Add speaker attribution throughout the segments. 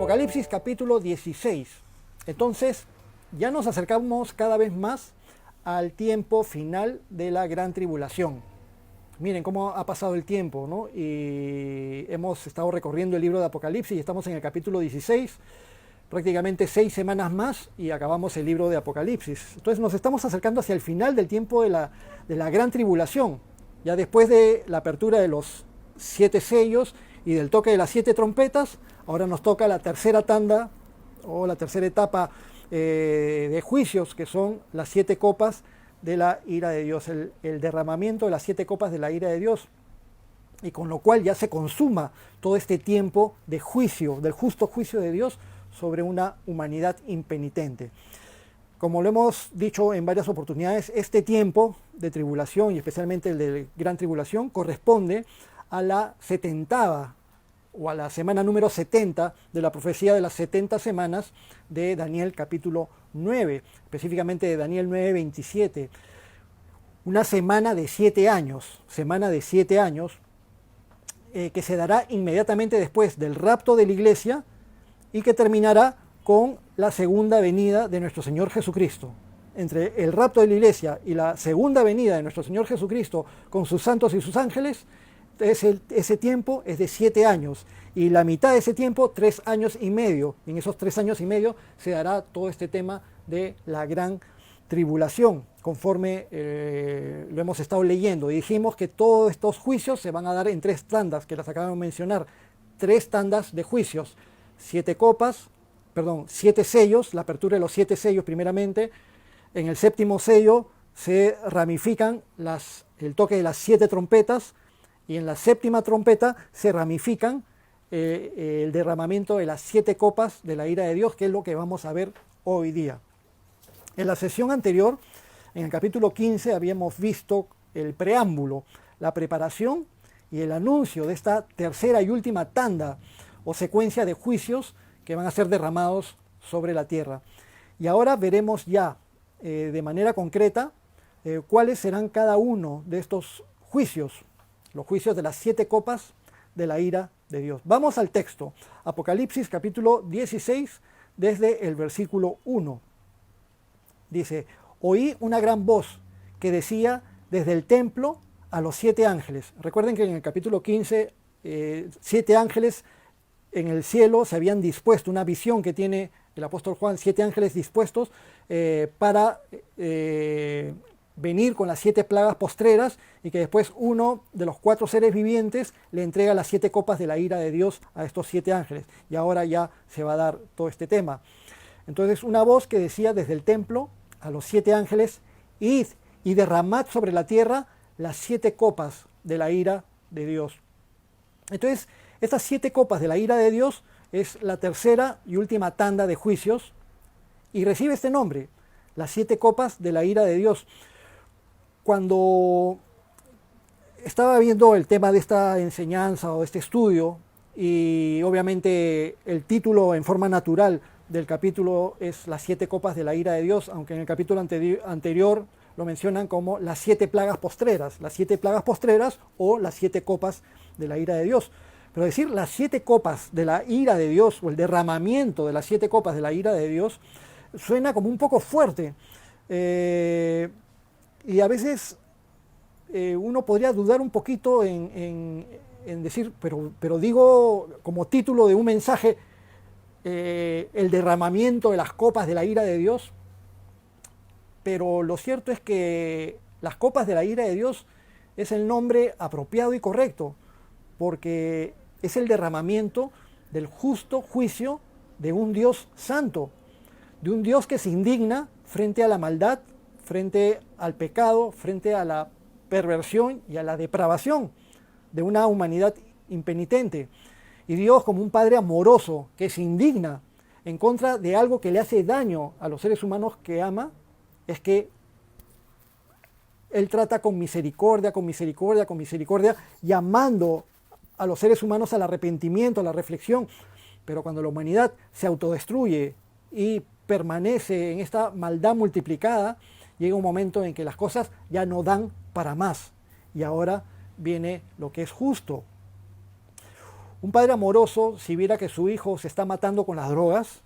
Speaker 1: Apocalipsis capítulo 16. Entonces, ya nos acercamos cada vez más al tiempo final de la gran tribulación. Miren cómo ha pasado el tiempo, ¿no? Y hemos estado recorriendo el libro de Apocalipsis y estamos en el capítulo 16, prácticamente 6 semanas más y acabamos el libro de Apocalipsis. Entonces nos estamos acercando hacia el final del tiempo de la gran tribulación. Ya después de la apertura de los 7 sellos y del toque de las 7 trompetas, ahora nos toca la tercera tanda o la tercera etapa de juicios, que son las 7 copas de la ira de Dios, el derramamiento de las 7 copas de la ira de Dios, y con lo cual ya se consuma todo este tiempo de juicio, del justo juicio de Dios sobre una humanidad impenitente. Como lo hemos dicho en varias oportunidades, este tiempo de tribulación, y especialmente el de gran tribulación, corresponde a la 70ª o a la semana número 70 de la profecía de las 70 semanas de Daniel capítulo 9, específicamente de Daniel 9:27. Una semana de 7 años, que se dará inmediatamente después del rapto de la iglesia y que terminará con la segunda venida de nuestro Señor Jesucristo. Entre el rapto de la iglesia y la segunda venida de nuestro Señor Jesucristo con sus santos y sus ángeles, ese tiempo es de 7 años, y la mitad de ese tiempo, 3 años y medio. Y en esos 3 años y medio se dará todo este tema de la gran tribulación, conforme lo hemos estado leyendo. Y dijimos que todos estos juicios se van a dar en 3 tandas, que las acabamos de mencionar. 3 tandas de juicios, 7 sellos, la apertura de los 7 sellos primeramente. En el 7º sello se ramifican el toque de las 7 trompetas, y en la 7ª trompeta se ramifican el derramamiento de las 7 copas de la ira de Dios, que es lo que vamos a ver hoy día. En la sesión anterior, en el capítulo 15, habíamos visto el preámbulo, la preparación y el anuncio de esta tercera y última tanda o secuencia de juicios que van a ser derramados sobre la tierra. Y ahora veremos ya de manera concreta cuáles serán cada uno de estos juicios, los juicios de las 7 copas de la ira de Dios. Vamos al texto, Apocalipsis capítulo 16, desde el versículo 1. Dice: oí una gran voz que decía desde el templo a los 7 ángeles. Recuerden que en el capítulo 15, 7 ángeles en el cielo se habían dispuesto, una visión que tiene el apóstol Juan, 7 ángeles dispuestos para venir con las 7 plagas postreras, y que después uno de los 4 seres vivientes le entrega las 7 copas de la ira de Dios a estos 7 ángeles. Y ahora ya se va a dar todo este tema. Entonces, una voz que decía desde el templo a los 7 ángeles: id y derramad sobre la tierra las 7 copas de la ira de Dios. Entonces, estas 7 copas de la ira de Dios es la tercera y última tanda de juicios, y recibe este nombre, las 7 copas de la ira de Dios. Cuando estaba viendo el tema de esta enseñanza o de este estudio, y obviamente el título en forma natural del capítulo es las 7 copas de la ira de Dios, aunque en el capítulo anterior lo mencionan como las 7 plagas postreras, o las 7 copas de la ira de Dios. Pero decir las 7 copas de la ira de Dios, o el derramamiento de las 7 copas de la ira de Dios, suena como un poco fuerte. Y a veces uno podría dudar un poquito en decir, pero digo como título de un mensaje, el derramamiento de las copas de la ira de Dios. Pero lo cierto es que las copas de la ira de Dios es el nombre apropiado y correcto, porque es el derramamiento del justo juicio de un Dios santo, de un Dios que se indigna frente a la maldad, frente al pecado, frente a la perversión y a la depravación de una humanidad impenitente. Y Dios, como un Padre amoroso que se indigna en contra de algo que le hace daño a los seres humanos que ama, es que Él trata con misericordia, llamando a los seres humanos al arrepentimiento, a la reflexión. Pero cuando la humanidad se autodestruye y permanece en esta maldad multiplicada, llega un momento en que las cosas ya no dan para más. Y ahora viene lo que es justo. Un padre amoroso, si viera que su hijo se está matando con las drogas,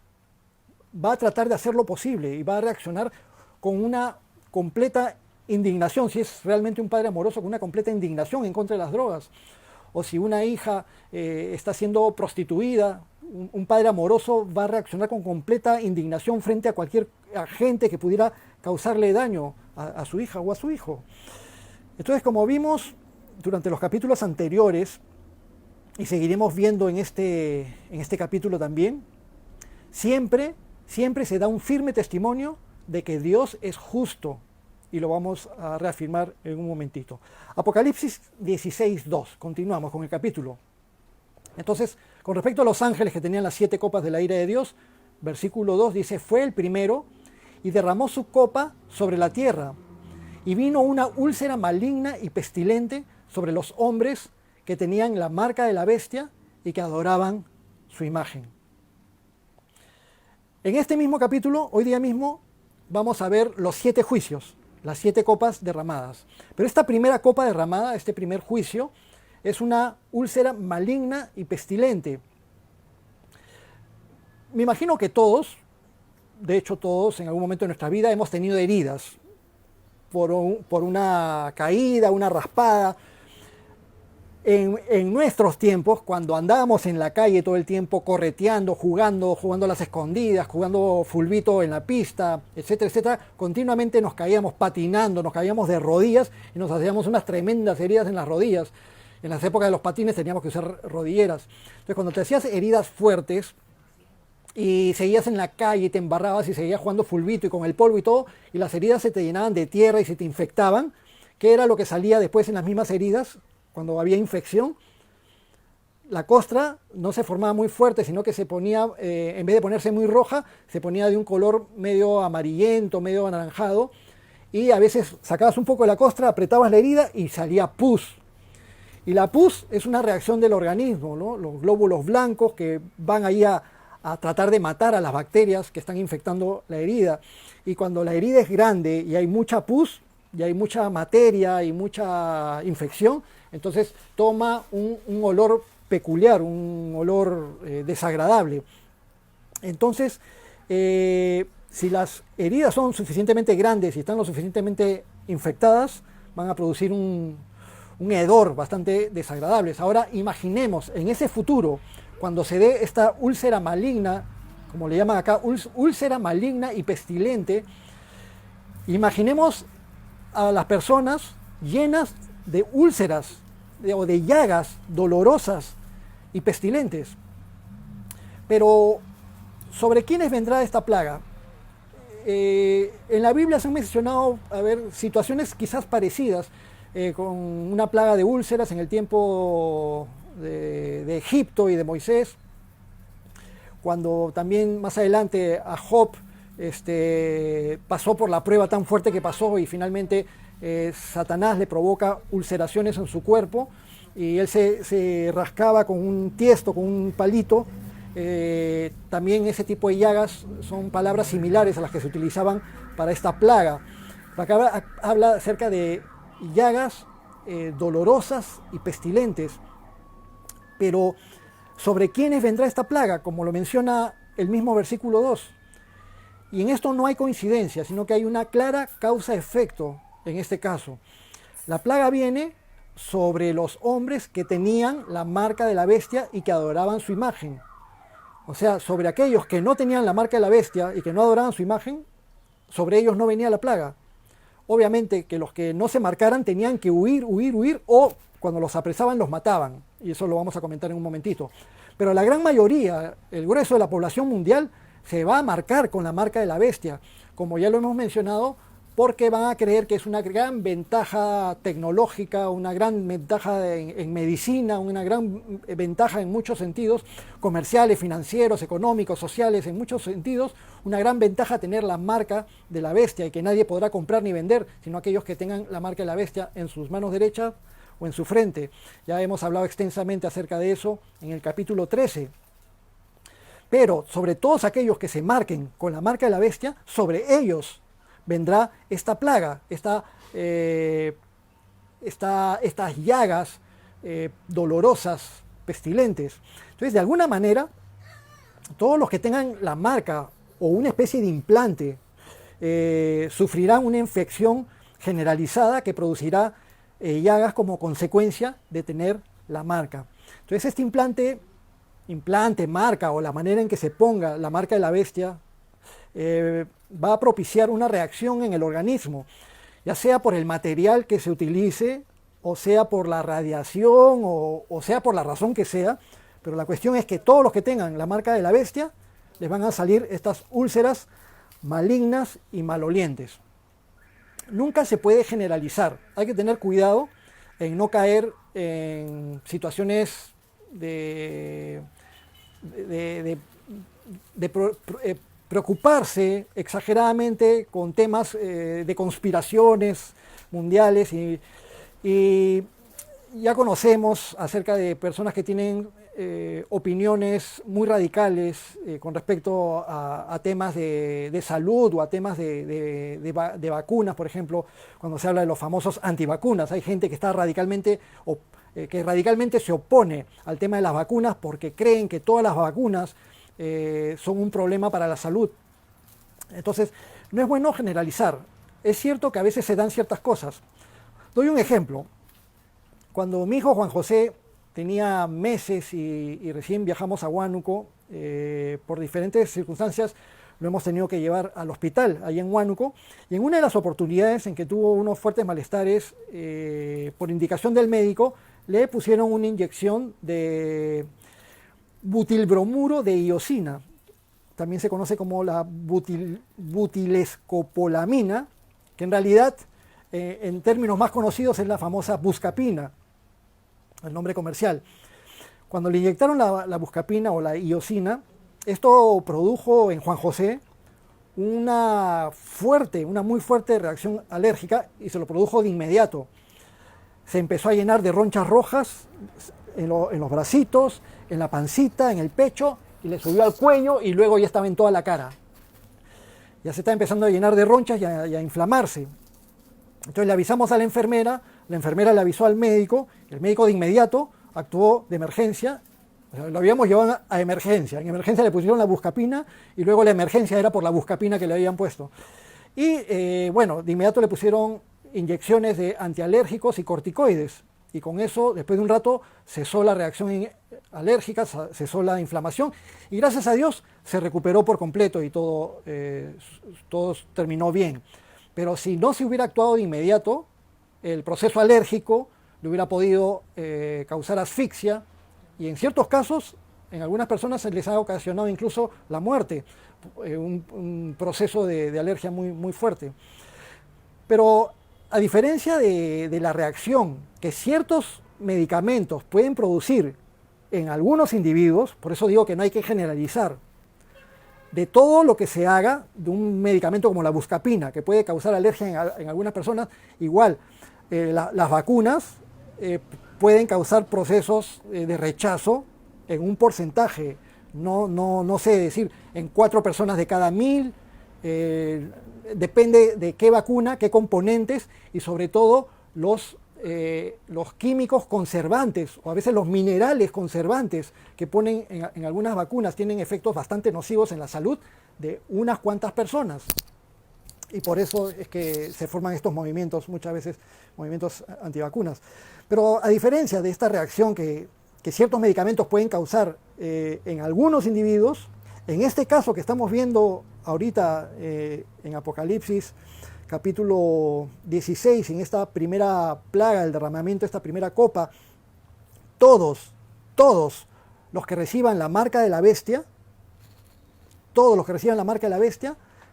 Speaker 1: va a tratar de hacer lo posible y va a reaccionar con una completa indignación, si es realmente un padre amoroso, con una completa indignación en contra de las drogas. O si una hija está siendo prostituida, un padre amoroso va a reaccionar con completa indignación frente a cualquier agente que pudiera causarle daño a su hija o a su hijo. Entonces, como vimos durante los capítulos anteriores, y seguiremos viendo en este capítulo también, siempre se da un firme testimonio de que Dios es justo, y lo vamos a reafirmar en un momentito. Apocalipsis 16:2, continuamos con el capítulo. Entonces, con respecto a los ángeles que tenían las 7 copas de la ira de Dios, versículo 2 dice, fue el primero y derramó su copa sobre la tierra, y vino una úlcera maligna y pestilente sobre los hombres que tenían la marca de la bestia y que adoraban su imagen. En este mismo capítulo, hoy día mismo, vamos a ver los 7 juicios, las 7 copas derramadas. Pero esta primera copa derramada, este primer juicio, es una úlcera maligna y pestilente. Me imagino que todos, de hecho todos en algún momento de nuestra vida hemos tenido heridas por una caída, una raspada. En nuestros tiempos, cuando andábamos en la calle todo el tiempo correteando, jugando a las escondidas, jugando fulbito en la pista, etcétera, etcétera, continuamente nos caíamos patinando, nos caíamos de rodillas y nos hacíamos unas tremendas heridas en las rodillas. En las épocas de los patines teníamos que usar rodilleras. Entonces, cuando te hacías heridas fuertes y seguías en la calle y te embarrabas y seguías jugando fulbito y con el polvo y todo, y las heridas se te llenaban de tierra y se te infectaban, ¿qué era lo que salía después en las mismas heridas? Cuando había infección, la costra no se formaba muy fuerte, sino que se ponía, en vez de ponerse muy roja, se ponía de un color medio amarillento, medio anaranjado, y a veces sacabas un poco de la costra, apretabas la herida y salía pus. Y la pus es una reacción del organismo, ¿no? Los glóbulos blancos que van ahí a tratar de matar a las bacterias que están infectando la herida. Y cuando la herida es grande y hay mucha pus, y hay mucha materia y mucha infección, entonces toma un olor peculiar, un olor desagradable. Entonces, si las heridas son suficientemente grandes y están lo suficientemente infectadas, van a producir un hedor bastante desagradable. Ahora imaginemos en ese futuro, cuando se dé esta úlcera maligna, como le llaman acá, úlcera maligna y pestilente, imaginemos a las personas llenas de úlceras o de llagas dolorosas y pestilentes. Pero, ¿sobre quiénes vendrá esta plaga? En la Biblia se han mencionado, situaciones quizás parecidas, con una plaga de úlceras en el tiempo de Egipto y de Moisés, cuando también más adelante a Job pasó por la prueba tan fuerte que pasó y finalmente Satanás le provoca ulceraciones en su cuerpo y él se rascaba con un tiesto, con un palito. También ese tipo de llagas son palabras similares a las que se utilizaban para esta plaga. Acá habla acerca de llagas dolorosas y pestilentes. Pero ¿sobre quiénes vendrá esta plaga? Como lo menciona el mismo versículo 2. Y en esto no hay coincidencia, sino que hay una clara causa-efecto en este caso. La plaga viene sobre los hombres que tenían la marca de la bestia y que adoraban su imagen. O sea, sobre aquellos que no tenían la marca de la bestia y que no adoraban su imagen, sobre ellos no venía la plaga. Obviamente que los que no se marcaran tenían que huir, o cuando los apresaban los mataban. Y eso lo vamos a comentar en un momentito. Pero la gran mayoría, el grueso de la población mundial, se va a marcar con la marca de la bestia, como ya lo hemos mencionado, porque van a creer que es una gran ventaja tecnológica, una gran ventaja en medicina, una gran ventaja en muchos sentidos, comerciales, financieros, económicos, sociales, en muchos sentidos, una gran ventaja tener la marca de la bestia y que nadie podrá comprar ni vender, sino aquellos que tengan la marca de la bestia en sus manos derechas o en su frente. Ya hemos hablado extensamente acerca de eso en el capítulo 13. Pero sobre todos aquellos que se marquen con la marca de la bestia, sobre ellos vendrá esta plaga, estas llagas dolorosas pestilentes. Entonces, de alguna manera, todos los que tengan la marca o una especie de implante sufrirán una infección generalizada que producirá llagas como consecuencia de tener la marca. Entonces, este implante, marca o la manera en que se ponga la marca de la bestia va a propiciar una reacción en el organismo, ya sea por el material que se utilice, o sea por la radiación, o sea por la razón que sea, pero la cuestión es que todos los que tengan la marca de la bestia les van a salir estas úlceras malignas y malolientes. Nunca se puede generalizar, hay que tener cuidado en no caer en situaciones de preocuparse exageradamente con temas de conspiraciones mundiales y ya conocemos acerca de personas que tienen opiniones muy radicales con respecto a temas de salud o a temas de vacunas, por ejemplo, cuando se habla de los famosos antivacunas. Hay gente que está radicalmente se opone al tema de las vacunas porque creen que todas las vacunas son un problema para la salud. Entonces, no es bueno generalizar. Es cierto que a veces se dan ciertas cosas. Doy un ejemplo. Cuando mi hijo Juan José tenía meses y recién viajamos a Huánuco, por diferentes circunstancias lo hemos tenido que llevar al hospital, allá en Huánuco, y en una de las oportunidades en que tuvo unos fuertes malestares, por indicación del médico, le pusieron una inyección de butilbromuro de iosina, también se conoce como la butilescopolamina, que en realidad, en términos más conocidos, es la famosa buscapina, el nombre comercial. Cuando le inyectaron la buscapina o la iosina, esto produjo en Juan José una muy fuerte reacción alérgica y se lo produjo de inmediato. Se empezó a llenar de ronchas rojas en los bracitos, en la pancita, en el pecho, y le subió al cuello y luego ya estaba en toda la cara. Ya se está empezando a llenar de ronchas y a inflamarse. Entonces le avisamos a la enfermera le avisó al médico, el médico de inmediato actuó de emergencia, o sea, lo habíamos llevado a emergencia, en emergencia le pusieron la buscapina y luego la emergencia era por la buscapina que le habían puesto. Y bueno, de inmediato le pusieron inyecciones de antialérgicos y corticoides, y con eso, después de un rato, cesó la reacción alérgica, cesó la inflamación, y gracias a Dios se recuperó por completo y todo terminó bien. Pero si no se hubiera actuado de inmediato, el proceso alérgico le hubiera podido causar asfixia y en ciertos casos, en algunas personas se les ha ocasionado incluso la muerte, un proceso de alergia muy fuerte. Pero a diferencia de la reacción que ciertos medicamentos pueden producir en algunos individuos, por eso digo que no hay que generalizar, de todo lo que se haga de un medicamento como la buscapina, que puede causar alergia en algunas personas, igual las vacunas pueden causar procesos de rechazo en un porcentaje, no sé decir, en 4 personas de cada 1000, depende de qué vacuna, qué componentes y sobre todo los químicos conservantes o a veces los minerales conservantes que ponen en algunas vacunas tienen efectos bastante nocivos en la salud de unas cuantas personas. Y por eso es que se forman estos movimientos, muchas veces movimientos antivacunas. Pero a diferencia de esta reacción que ciertos medicamentos pueden causar en algunos individuos, en este caso que estamos viendo ahorita en Apocalipsis, capítulo 16, en esta primera plaga, el derramamiento de esta primera copa, todos los que reciban la marca de la bestia,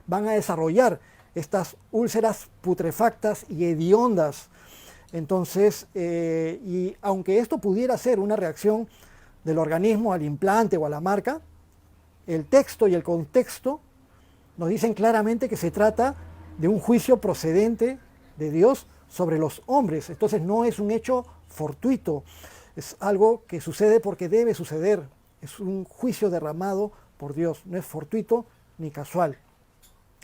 Speaker 1: van a desarrollar estas úlceras putrefactas y hediondas. Entonces, y aunque esto pudiera ser una reacción del organismo al implante o a la marca, el texto y el contexto nos dicen claramente que se trata de un juicio procedente de Dios sobre los hombres. Entonces no es un hecho fortuito, es algo que sucede porque debe suceder, es un juicio derramado por Dios, no es fortuito ni casual.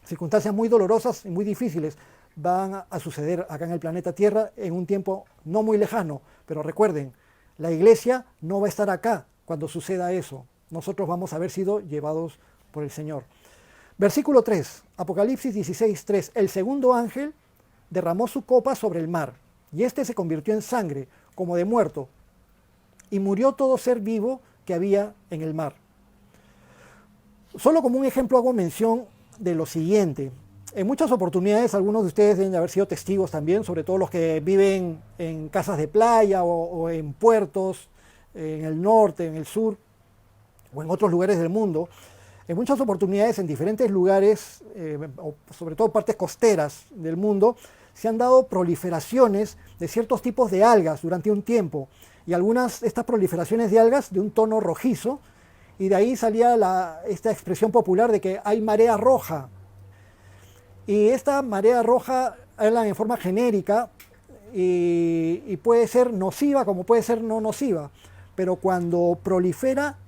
Speaker 1: Circunstancias muy dolorosas y muy difíciles van a suceder acá en el planeta Tierra en un tiempo no muy lejano, pero recuerden, La iglesia no va a estar acá cuando suceda eso. Nosotros vamos a haber sido llevados por el Señor. Versículo 3, Apocalipsis 16, 3. El segundo ángel derramó su copa sobre el mar, y éste se convirtió en sangre, como de muerto, y murió todo ser vivo que había en el mar. Solo como un ejemplo hago mención de lo siguiente. En muchas oportunidades, algunos de ustedes deben de haber sido testigos también, sobre todo los que viven en casas de playa o en puertos, en el norte, en el sur o en otros lugares del mundo. En muchas oportunidades, en diferentes lugares, o sobre todo partes costeras del mundo, se han dado proliferaciones de ciertos tipos de algas durante un tiempo. Y algunas de estas proliferaciones de algas de un tono rojizo, y de ahí salía esta expresión popular de que hay marea roja. Y esta marea roja habla en forma genérica y puede ser nociva como puede ser no nociva, pero cuando prolifera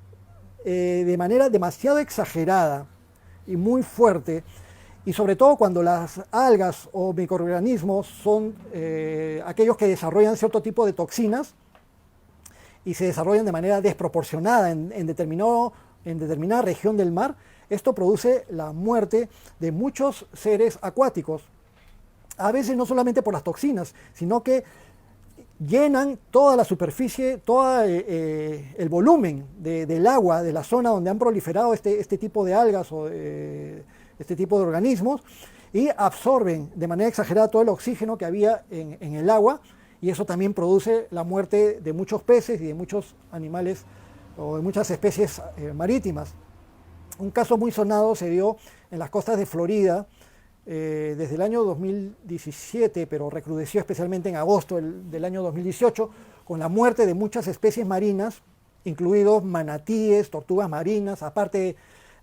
Speaker 1: de manera demasiado exagerada y muy fuerte, y sobre todo cuando las algas o microorganismos son aquellos que desarrollan cierto tipo de toxinas y se desarrollan de manera desproporcionada en determinada región del mar, esto produce la muerte de muchos seres acuáticos. A veces no solamente por las toxinas, sino que llenan toda la superficie, todo el volumen del agua de la zona donde han proliferado este tipo de algas o este tipo de organismos, y absorben de manera exagerada todo el oxígeno que había en el agua, y eso también produce la muerte de muchos peces y de muchos animales o de muchas especies marítimas. Un caso muy sonado se dio en las costas de Florida desde el año 2017, pero recrudeció especialmente en agosto del año 2018, con la muerte de muchas especies marinas, incluidos manatíes, tortugas marinas, aparte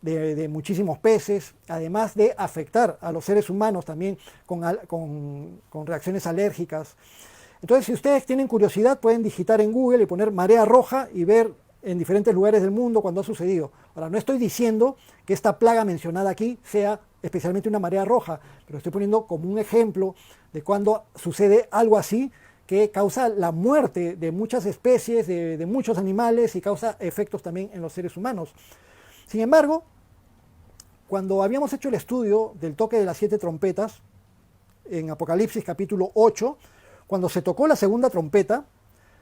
Speaker 1: de muchísimos peces, además de afectar a los seres humanos también con reacciones alérgicas. Entonces, si ustedes tienen curiosidad, pueden digitar en Google y poner marea roja y ver en diferentes lugares del mundo cuando ha sucedido. Ahora, no estoy diciendo que esta plaga mencionada aquí sea especialmente una marea roja, pero estoy poniendo como un ejemplo de cuando sucede algo así que causa la muerte de muchas especies, de muchos animales, y causa efectos también en los seres humanos. Sin embargo, cuando habíamos hecho el estudio del toque de las 7 trompetas, en Apocalipsis capítulo 8, cuando se tocó la segunda trompeta,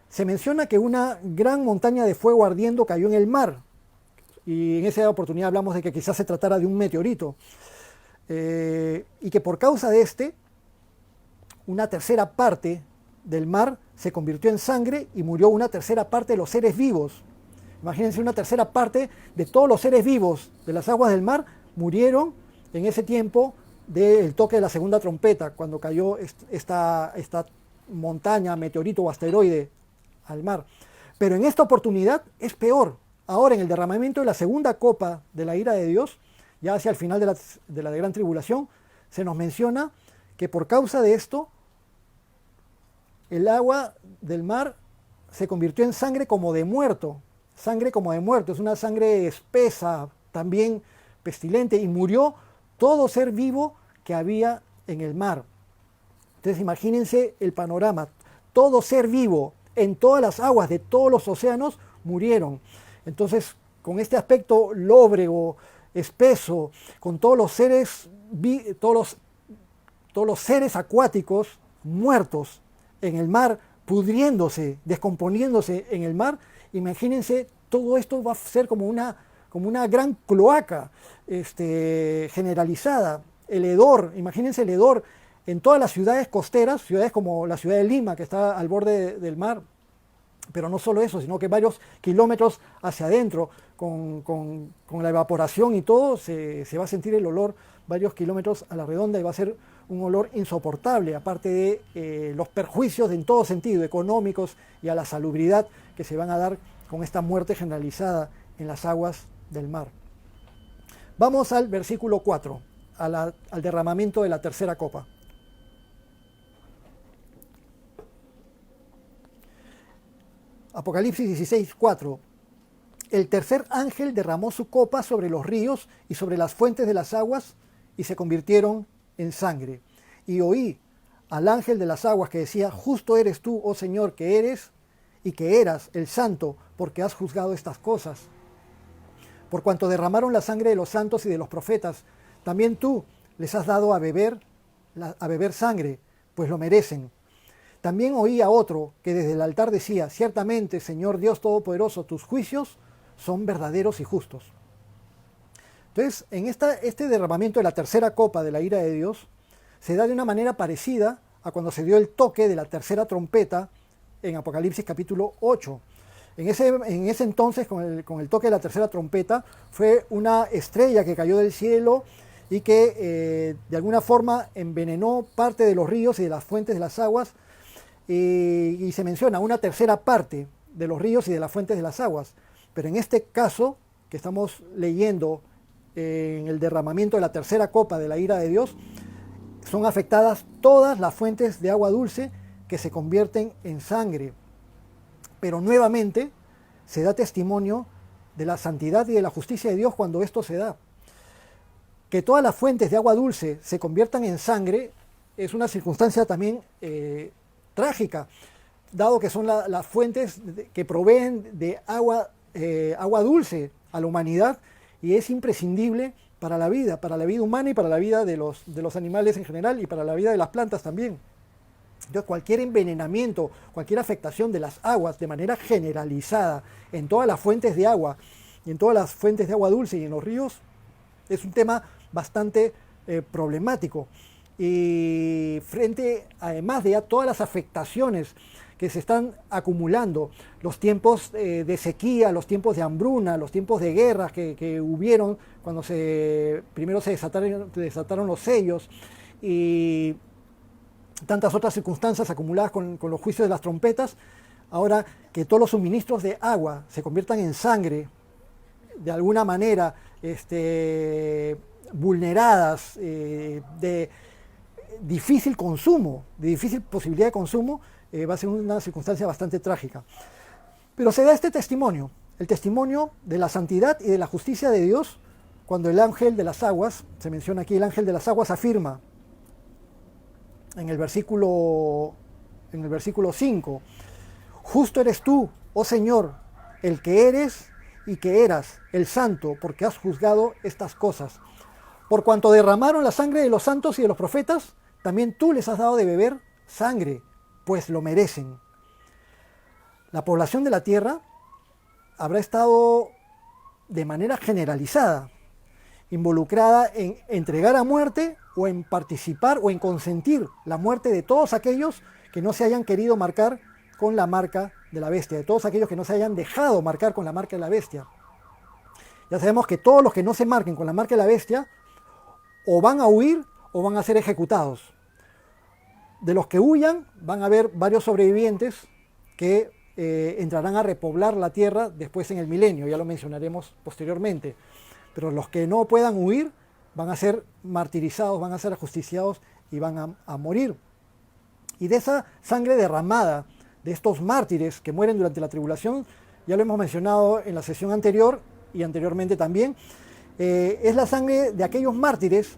Speaker 1: se menciona que una gran montaña de fuego ardiendo cayó en el mar. Y en esa oportunidad hablamos de que quizás se tratara de un meteorito. Y que por causa de una tercera parte del mar se convirtió en sangre y murió una tercera parte de los seres vivos. Imagínense, una tercera parte de todos los seres vivos de las aguas del mar murieron en ese tiempo del toque de la segunda trompeta, cuando cayó esta montaña, meteorito o asteroide al mar. Pero en esta oportunidad es peor. Ahora, en el derramamiento de la segunda copa de la ira de Dios, ya hacia el final de la gran tribulación, se nos menciona que por causa de esto, el agua del mar se convirtió en sangre como de muerto. Sangre como de muerto, es una sangre espesa, también pestilente, y murió todo ser vivo que había en el mar. Entonces imagínense el panorama. Todo ser vivo en todas las aguas de todos los océanos murieron. Entonces, con este aspecto lóbrego, espeso, con todos los seres acuáticos muertos en el mar, pudriéndose, descomponiéndose en el mar, imagínense, todo esto va a ser como una gran cloaca generalizada. El hedor, imagínense el hedor en todas las ciudades costeras, ciudades como la ciudad de Lima, que está al borde del mar, pero no solo eso, sino que varios kilómetros hacia adentro, con la evaporación y todo, se va a sentir el olor varios kilómetros a la redonda, y va a ser un olor insoportable, aparte de los perjuicios en todo sentido, económicos y a la salubridad que se van a dar con esta muerte generalizada en las aguas del mar. Vamos al versículo 4, al derramamiento de la tercera copa. Apocalipsis 16, 4. El tercer ángel derramó su copa sobre los ríos y sobre las fuentes de las aguas, y se convirtieron en sangre. Y oí al ángel de las aguas que decía: justo eres tú, oh Señor, que eres, y que eras el santo, porque has juzgado estas cosas. Por cuanto derramaron la sangre de los santos y de los profetas, también tú les has dado a beber sangre, pues lo merecen. También oí a otro que desde el altar decía, ciertamente, Señor Dios Todopoderoso, tus juicios son verdaderos y justos. Entonces, en este derramamiento de la tercera copa de la ira de Dios, se da de una manera parecida a cuando se dio el toque de la tercera trompeta en Apocalipsis capítulo 8. En ese entonces, con el toque de la tercera trompeta, fue una estrella que cayó del cielo y que de alguna forma envenenó parte de los ríos y de las fuentes de las aguas, y se menciona una tercera parte de los ríos y de las fuentes de las aguas. Pero en este caso, que estamos leyendo en el derramamiento de la tercera copa de la ira de Dios, son afectadas todas las fuentes de agua dulce que se convierten en sangre. Pero nuevamente se da testimonio de la santidad y de la justicia de Dios cuando esto se da. Que todas las fuentes de agua dulce se conviertan en sangre es una circunstancia también trágica, dado que son las fuentes que proveen de agua dulce a la humanidad, y es imprescindible para la vida humana y para la vida de los animales en general y para la vida de las plantas también. Entonces, cualquier envenenamiento, cualquier afectación de las aguas de manera generalizada en todas las fuentes de agua y en todas las fuentes de agua dulce y en los ríos es un tema bastante problemático. Y frente, además de ya todas las afectaciones que se están acumulando, los tiempos de sequía, los tiempos de hambruna, los tiempos de guerras que hubieron cuando primero se desataron los sellos, y tantas otras circunstancias acumuladas con los juicios de las trompetas, ahora que todos los suministros de agua se conviertan en sangre, de alguna manera vulneradas, de difícil consumo, de difícil posibilidad de consumo, va a ser una circunstancia bastante trágica. Pero se da este testimonio, el testimonio de la santidad y de la justicia de Dios, cuando el ángel de las aguas, se menciona aquí, el ángel de las aguas afirma en el versículo 5, justo eres tú, oh Señor, el que eres y que eras, el santo, porque has juzgado estas cosas. Por cuanto derramaron la sangre de los santos y de los profetas, también tú les has dado de beber sangre, pues lo merecen. La población de la tierra habrá estado de manera generalizada involucrada en entregar a muerte o en participar o en consentir la muerte de todos aquellos que no se hayan querido marcar con la marca de la bestia, de todos aquellos que no se hayan dejado marcar con la marca de la bestia. Ya sabemos que todos los que no se marquen con la marca de la bestia o van a huir o van a ser ejecutados. De los que huyan van a haber varios sobrevivientes que entrarán a repoblar la tierra después en el milenio, ya lo mencionaremos posteriormente. Pero los que no puedan huir van a ser martirizados, van a ser ajusticiados y van a morir. Y de esa sangre derramada, de estos mártires que mueren durante la tribulación, ya lo hemos mencionado en la sesión anterior y anteriormente también, es la sangre de aquellos mártires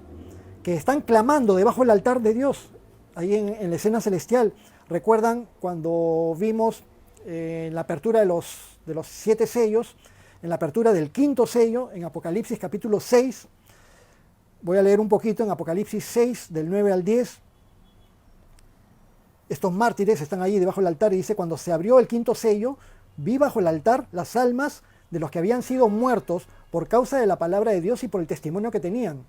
Speaker 1: que están clamando debajo del altar de Dios, ahí en la escena celestial. ¿Recuerdan cuando vimos la apertura de los 7 sellos, en la apertura del 5.º sello, en Apocalipsis capítulo 6, voy a leer un poquito en Apocalipsis 6, del 9 al 10, estos mártires están ahí debajo del altar y dice, cuando se abrió el 5.º sello, vi bajo el altar las almas de los que habían sido muertos por causa de la palabra de Dios y por el testimonio que tenían,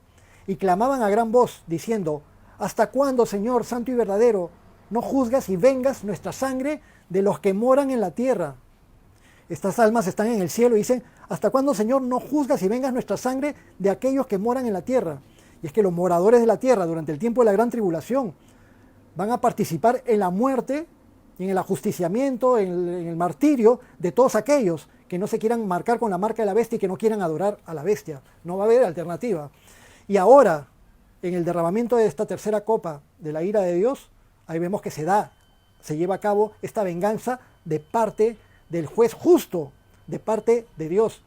Speaker 1: y clamaban a gran voz, diciendo, ¿hasta cuándo, Señor, santo y verdadero, no juzgas y vengas nuestra sangre de los que moran en la tierra? Estas almas están en el cielo y dicen, ¿hasta cuándo, Señor, no juzgas y vengas nuestra sangre de aquellos que moran en la tierra? Y es que los moradores de la tierra durante el tiempo de la gran tribulación van a participar en la muerte y en el ajusticiamiento, en el martirio de todos aquellos que no se quieran marcar con la marca de la bestia y que no quieran adorar a la bestia. No va a haber alternativa. Y ahora, en el derramamiento de esta tercera copa de la ira de Dios, ahí vemos que se lleva a cabo esta venganza de parte del juez justo, de parte de Dios.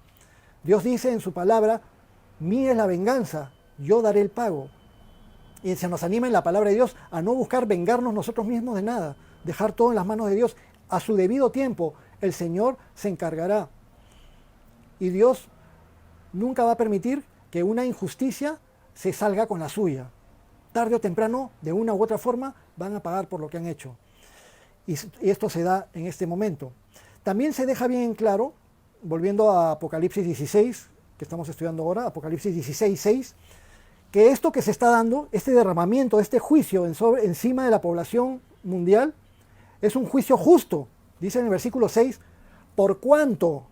Speaker 1: Dios dice en su palabra, mía es la venganza, yo daré el pago. Y se nos anima en la palabra de Dios a no buscar vengarnos nosotros mismos de nada, dejar todo en las manos de Dios. a su debido tiempo, el Señor se encargará. Y Dios nunca va a permitir que una injusticia se salga con la suya. Tarde o temprano, de una u otra forma, van a pagar por lo que han hecho. Y esto se da en este momento. También se deja bien claro, volviendo a Apocalipsis 16, que estamos estudiando ahora, Apocalipsis 16, 6, que esto que se está dando, este derramamiento, este juicio encima de la población mundial, es un juicio justo. Dice en el versículo 6, por cuanto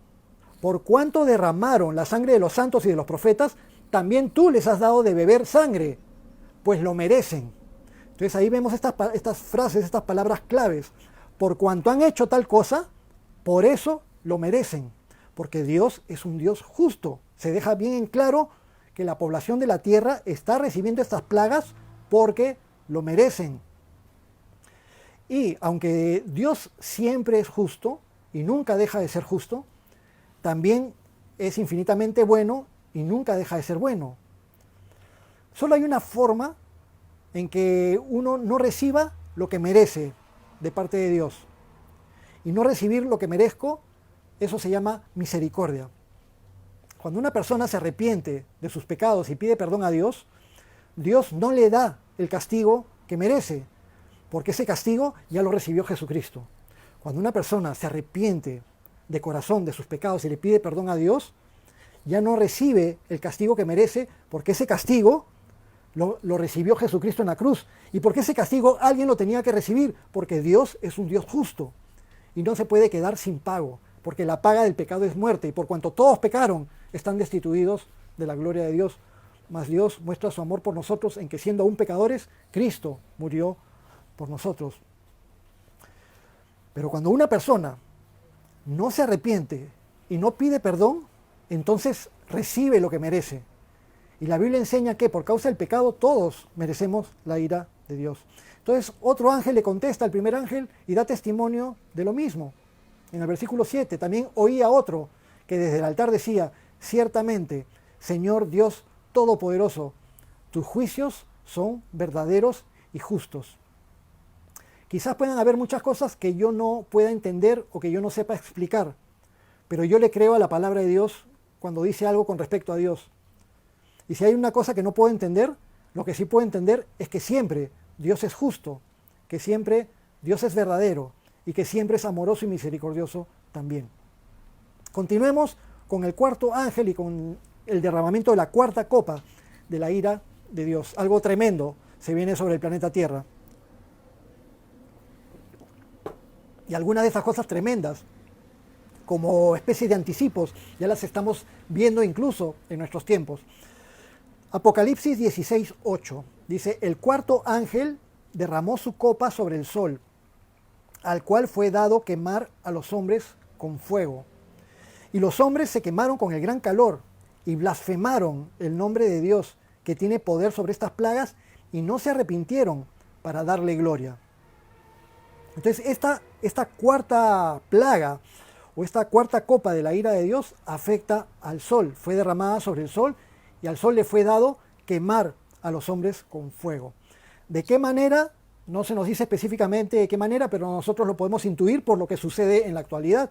Speaker 1: derramaron la sangre de los santos y de los profetas, también tú les has dado de beber sangre, pues lo merecen. Entonces ahí vemos estas frases, estas palabras claves. Por cuanto han hecho tal cosa, por eso lo merecen. Porque Dios es un Dios justo. Se deja bien en claro que la población de la tierra está recibiendo estas plagas porque lo merecen. Y aunque Dios siempre es justo y nunca deja de ser justo, también es infinitamente bueno y nunca deja de ser bueno. Solo hay una forma en que uno no reciba lo que merece de parte de Dios. Y no recibir lo que merezco, eso se llama misericordia. Cuando una persona se arrepiente de sus pecados y pide perdón a Dios, Dios no le da el castigo que merece, porque ese castigo ya lo recibió Jesucristo. Cuando una persona se arrepiente de corazón de sus pecados y le pide perdón a Dios, ya no recibe el castigo que merece, porque ese castigo lo recibió Jesucristo en la cruz. ¿Y porque ese castigo alguien lo tenía que recibir? Porque Dios es un Dios justo y no se puede quedar sin pago, porque la paga del pecado es muerte, y por cuanto todos pecaron, están destituidos de la gloria de Dios. Mas Dios muestra su amor por nosotros en que, siendo aún pecadores, Cristo murió por nosotros. Pero cuando una persona no se arrepiente y no pide perdón, entonces recibe lo que merece. Y la Biblia enseña que por causa del pecado todos merecemos la ira de Dios. Entonces otro ángel le contesta al primer ángel y da testimonio de lo mismo. En el versículo 7 también oía otro que desde el altar decía: ciertamente, Señor Dios Todopoderoso, tus juicios son verdaderos y justos. Quizás puedan haber muchas cosas que yo no pueda entender o que yo no sepa explicar, pero yo le creo a la palabra de Dios cuando dice algo con respecto a Dios. Y si hay una cosa que no puedo entender, lo que sí puedo entender es que siempre Dios es justo, que siempre Dios es verdadero y que siempre es amoroso y misericordioso también. Continuemos con el cuarto ángel y con el derramamiento de la cuarta copa de la ira de Dios. Algo tremendo se viene sobre el planeta Tierra. Y algunas de esas cosas tremendas, como especie de anticipos, ya las estamos viendo incluso en nuestros tiempos. Apocalipsis 16, 8 dice: el cuarto ángel derramó su copa sobre el sol, al cual fue dado quemar a los hombres con fuego. Y los hombres se quemaron con el gran calor y blasfemaron el nombre de Dios, que tiene poder sobre estas plagas, y no se arrepintieron para darle gloria. Entonces esta cuarta plaga o esta cuarta copa de la ira de Dios afecta al sol. Fue derramada sobre el sol y al sol le fue dado quemar a los hombres con fuego. ¿De qué manera? No se nos dice específicamente de qué manera, pero nosotros lo podemos intuir por lo que sucede en la actualidad.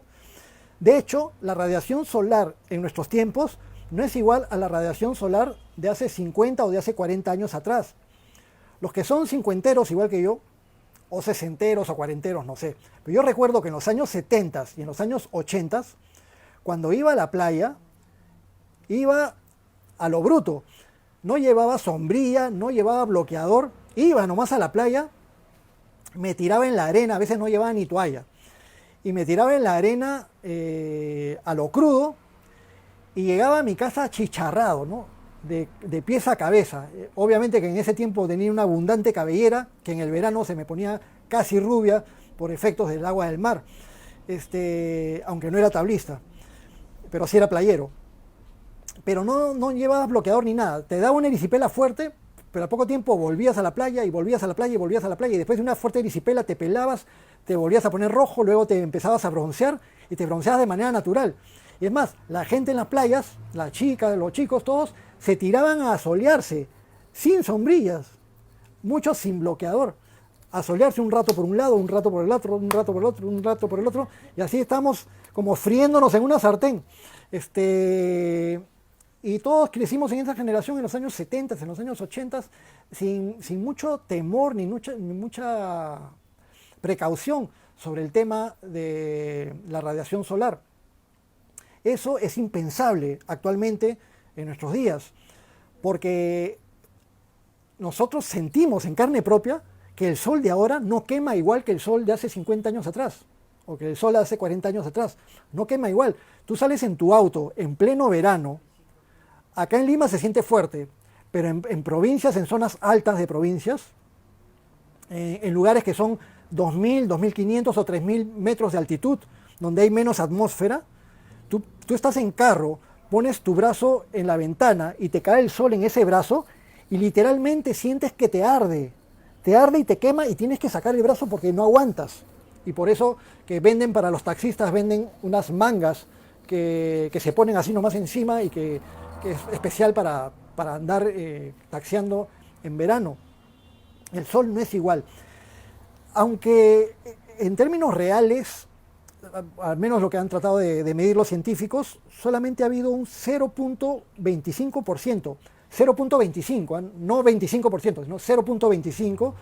Speaker 1: De hecho, la radiación solar en nuestros tiempos no es igual a la radiación solar de hace 50 o de hace 40 años atrás. Los que son cincuenteros, igual que yo, o sesenteros o cuarenteros, no sé. Pero yo recuerdo que en los años 70 y en los años 80, cuando iba a la playa, iba a lo bruto. No llevaba sombrilla, no llevaba bloqueador, iba nomás a la playa, me tiraba en la arena, a veces no llevaba ni toalla, y me tiraba en la arena a lo crudo, y llegaba a mi casa chicharrado, ¿no? De pies a cabeza. Obviamente que en ese tiempo tenía una abundante cabellera, que en el verano se me ponía casi rubia por efectos del agua del mar, aunque no era tablista, pero sí era playero. Pero no llevabas bloqueador ni nada, te daba una erisipela fuerte, pero a poco tiempo volvías a la playa y volvías a la playa y volvías a la playa, y después de una fuerte erisipela te pelabas, te volvías a poner rojo, luego te empezabas a broncear y te bronceabas de manera natural. Y es más, la gente en las playas, las chicas, los chicos, todos se tiraban a solearse sin sombrillas, muchos sin bloqueador. a solearse un rato por un lado, un rato por el otro, un rato por el otro, un rato por el otro, y así estamos como friéndonos en una sartén. Y todos crecimos en esta generación en los años 70, en los años 80, sin mucho temor ni mucha precaución sobre el tema de la radiación solar. Eso es impensable actualmente en nuestros días, porque nosotros sentimos en carne propia que el sol de ahora no quema igual que el sol de hace 50 años atrás, o que el sol de hace 40 años atrás. No quema igual. Tú sales en tu auto en pleno verano. Acá en Lima se siente fuerte, pero en provincias, en zonas altas de provincias, en lugares que son 2.000, 2.500 o 3.000 metros de altitud, donde hay menos atmósfera, tú estás en carro, pones tu brazo en la ventana y te cae el sol en ese brazo y literalmente sientes que te arde y te quema y tienes que sacar el brazo porque no aguantas. Y por eso que venden para los taxistas, venden unas mangas que se ponen así nomás encima y que es especial para andar taxiando en verano. El sol no es igual. Aunque en términos reales, al menos lo que han tratado de medir los científicos, solamente ha habido un 0.25%, 0.25, no 25%, sino 0.25%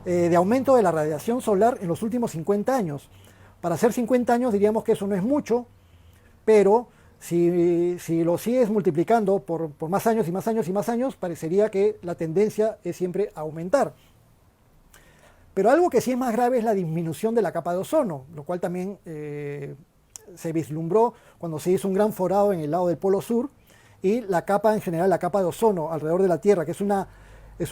Speaker 1: de aumento de la radiación solar en los últimos 50 años. Para hacer 50 años diríamos que eso no es mucho, pero si lo sigues multiplicando por más años y más años y más años, parecería que la tendencia es siempre aumentar. Pero algo que sí es más grave es la disminución de la capa de ozono, lo cual también se vislumbró cuando se hizo un gran forado en el lado del Polo Sur, y la capa en general, la capa de ozono alrededor de la Tierra, que es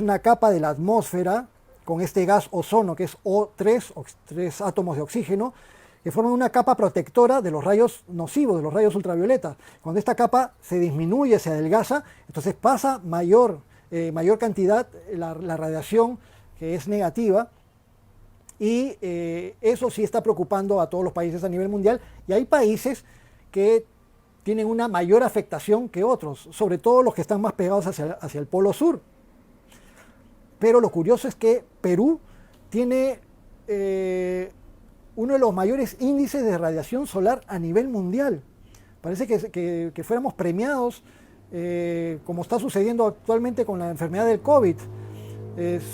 Speaker 1: una capa de la atmósfera con este gas ozono, que es O3, 3 átomos de oxígeno, que forman una capa protectora de los rayos nocivos, de los rayos ultravioletas. Cuando esta capa se disminuye, se adelgaza, entonces pasa mayor cantidad la radiación que es negativa, y eso sí está preocupando a todos los países a nivel mundial, y hay países que tienen una mayor afectación que otros, sobre todo los que están más pegados hacia el Polo Sur. Pero lo curioso es que Perú tiene uno de los mayores índices de radiación solar a nivel mundial. Parece que fuéramos premiados, como está sucediendo actualmente con la enfermedad del COVID.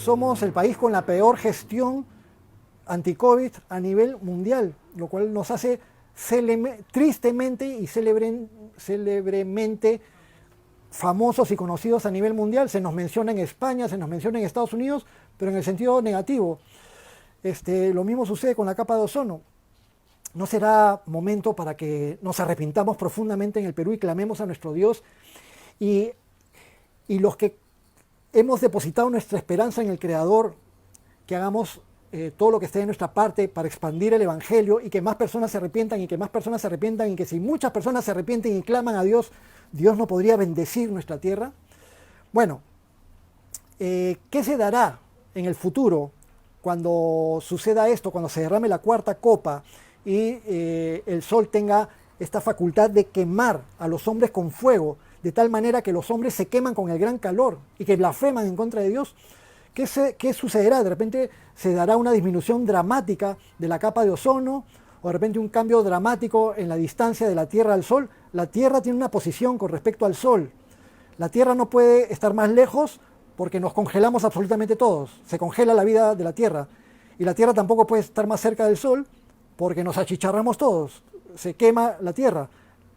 Speaker 1: Somos el país con la peor gestión anti-COVID a nivel mundial, lo cual nos hace tristemente y célebremente famosos y conocidos a nivel mundial. Se nos menciona en España, se nos menciona en Estados Unidos, pero en el sentido negativo. Lo mismo sucede con la capa de ozono. ¿No será momento para que nos arrepintamos profundamente en el Perú y clamemos a nuestro Dios? Y los que hemos depositado nuestra esperanza en el Creador, que hagamos todo lo que esté de nuestra parte para expandir el Evangelio y que más personas se arrepientan y que más personas se arrepientan, y que si muchas personas se arrepienten y claman a Dios, Dios no podría bendecir nuestra tierra. Bueno, ¿qué se dará en el futuro cuando suceda esto, cuando se derrame la cuarta copa y el sol tenga esta facultad de quemar a los hombres con fuego, de tal manera que los hombres se queman con el gran calor y que blasfeman en contra de Dios? ¿Qué sucederá? De repente se dará una disminución dramática de la capa de ozono, o de repente un cambio dramático en la distancia de la Tierra al Sol. La Tierra tiene una posición con respecto al Sol. La Tierra no puede estar más lejos porque nos congelamos absolutamente todos. Se congela la vida de la Tierra. Y la Tierra tampoco puede estar más cerca del Sol porque nos achicharramos todos. Se quema la Tierra.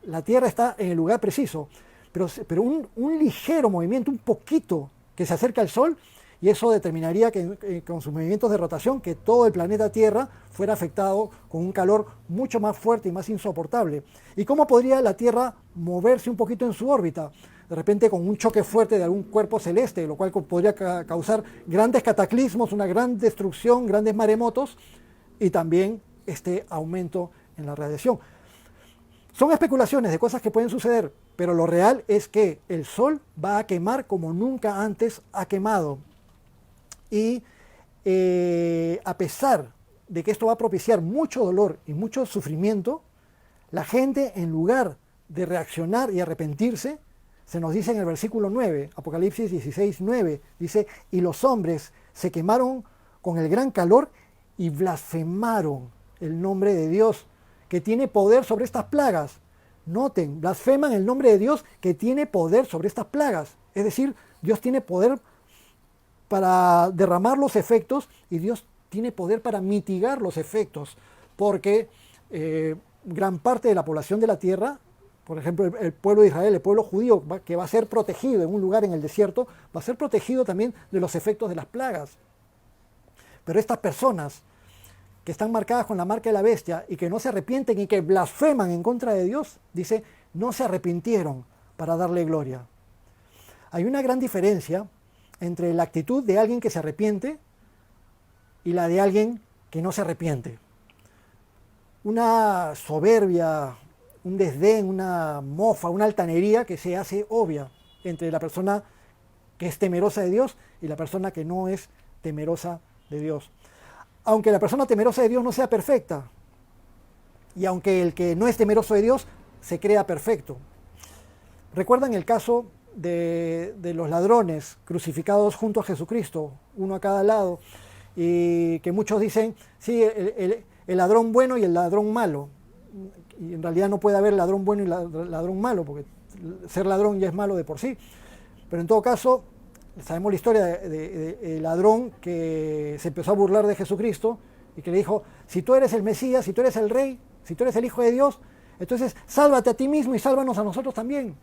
Speaker 1: La Tierra está en el lugar preciso. Pero un ligero movimiento, un poquito que se acerca al Sol, y eso determinaría que con sus movimientos de rotación, que todo el planeta Tierra fuera afectado con un calor mucho más fuerte y más insoportable. ¿Y cómo podría la Tierra moverse un poquito en su órbita? De repente con un choque fuerte de algún cuerpo celeste, lo cual podría causar grandes cataclismos, una gran destrucción, grandes maremotos, y también este aumento en la radiación. Son especulaciones de cosas que pueden suceder, pero lo real es que el Sol va a quemar como nunca antes ha quemado. Y a pesar de que esto va a propiciar mucho dolor y mucho sufrimiento, la gente, en lugar de reaccionar y arrepentirse, se nos dice en el versículo 9, Apocalipsis 16:9, dice: y los hombres se quemaron con el gran calor y blasfemaron el nombre de Dios, que tiene poder sobre estas plagas. Noten, blasfeman el nombre de Dios que tiene poder sobre estas plagas. Es decir, Dios tiene poder para derramar los efectos y Dios tiene poder para mitigar los efectos, porque gran parte de la población de la tierra, por ejemplo el pueblo de Israel, el pueblo judío, que va a ser protegido en un lugar en el desierto, va a ser protegido también de los efectos de las plagas. Pero estas personas que están marcadas con la marca de la bestia y que no se arrepienten y que blasfeman en contra de Dios, dice, no se arrepintieron para darle gloria. Hay una gran diferencia entre la actitud de alguien que se arrepiente y la de alguien que no se arrepiente. Una soberbia, un desdén, una mofa, una altanería que se hace obvia entre la persona que es temerosa de Dios y la persona que no es temerosa de Dios. Aunque la persona temerosa de Dios no sea perfecta, y aunque el que no es temeroso de Dios se crea perfecto. ¿Recuerdan el caso de los ladrones crucificados junto a Jesucristo, uno a cada lado, y que muchos dicen, sí, el ladrón bueno y el ladrón malo? Y en realidad no puede haber ladrón bueno y ladrón malo, porque ser ladrón ya es malo de por sí. Pero en todo caso, sabemos la historia del ladrón que se empezó a burlar de Jesucristo y que le dijo, si tú eres el Mesías, si tú eres el Rey, si tú eres el Hijo de Dios, entonces sálvate a ti mismo y sálvanos a nosotros también.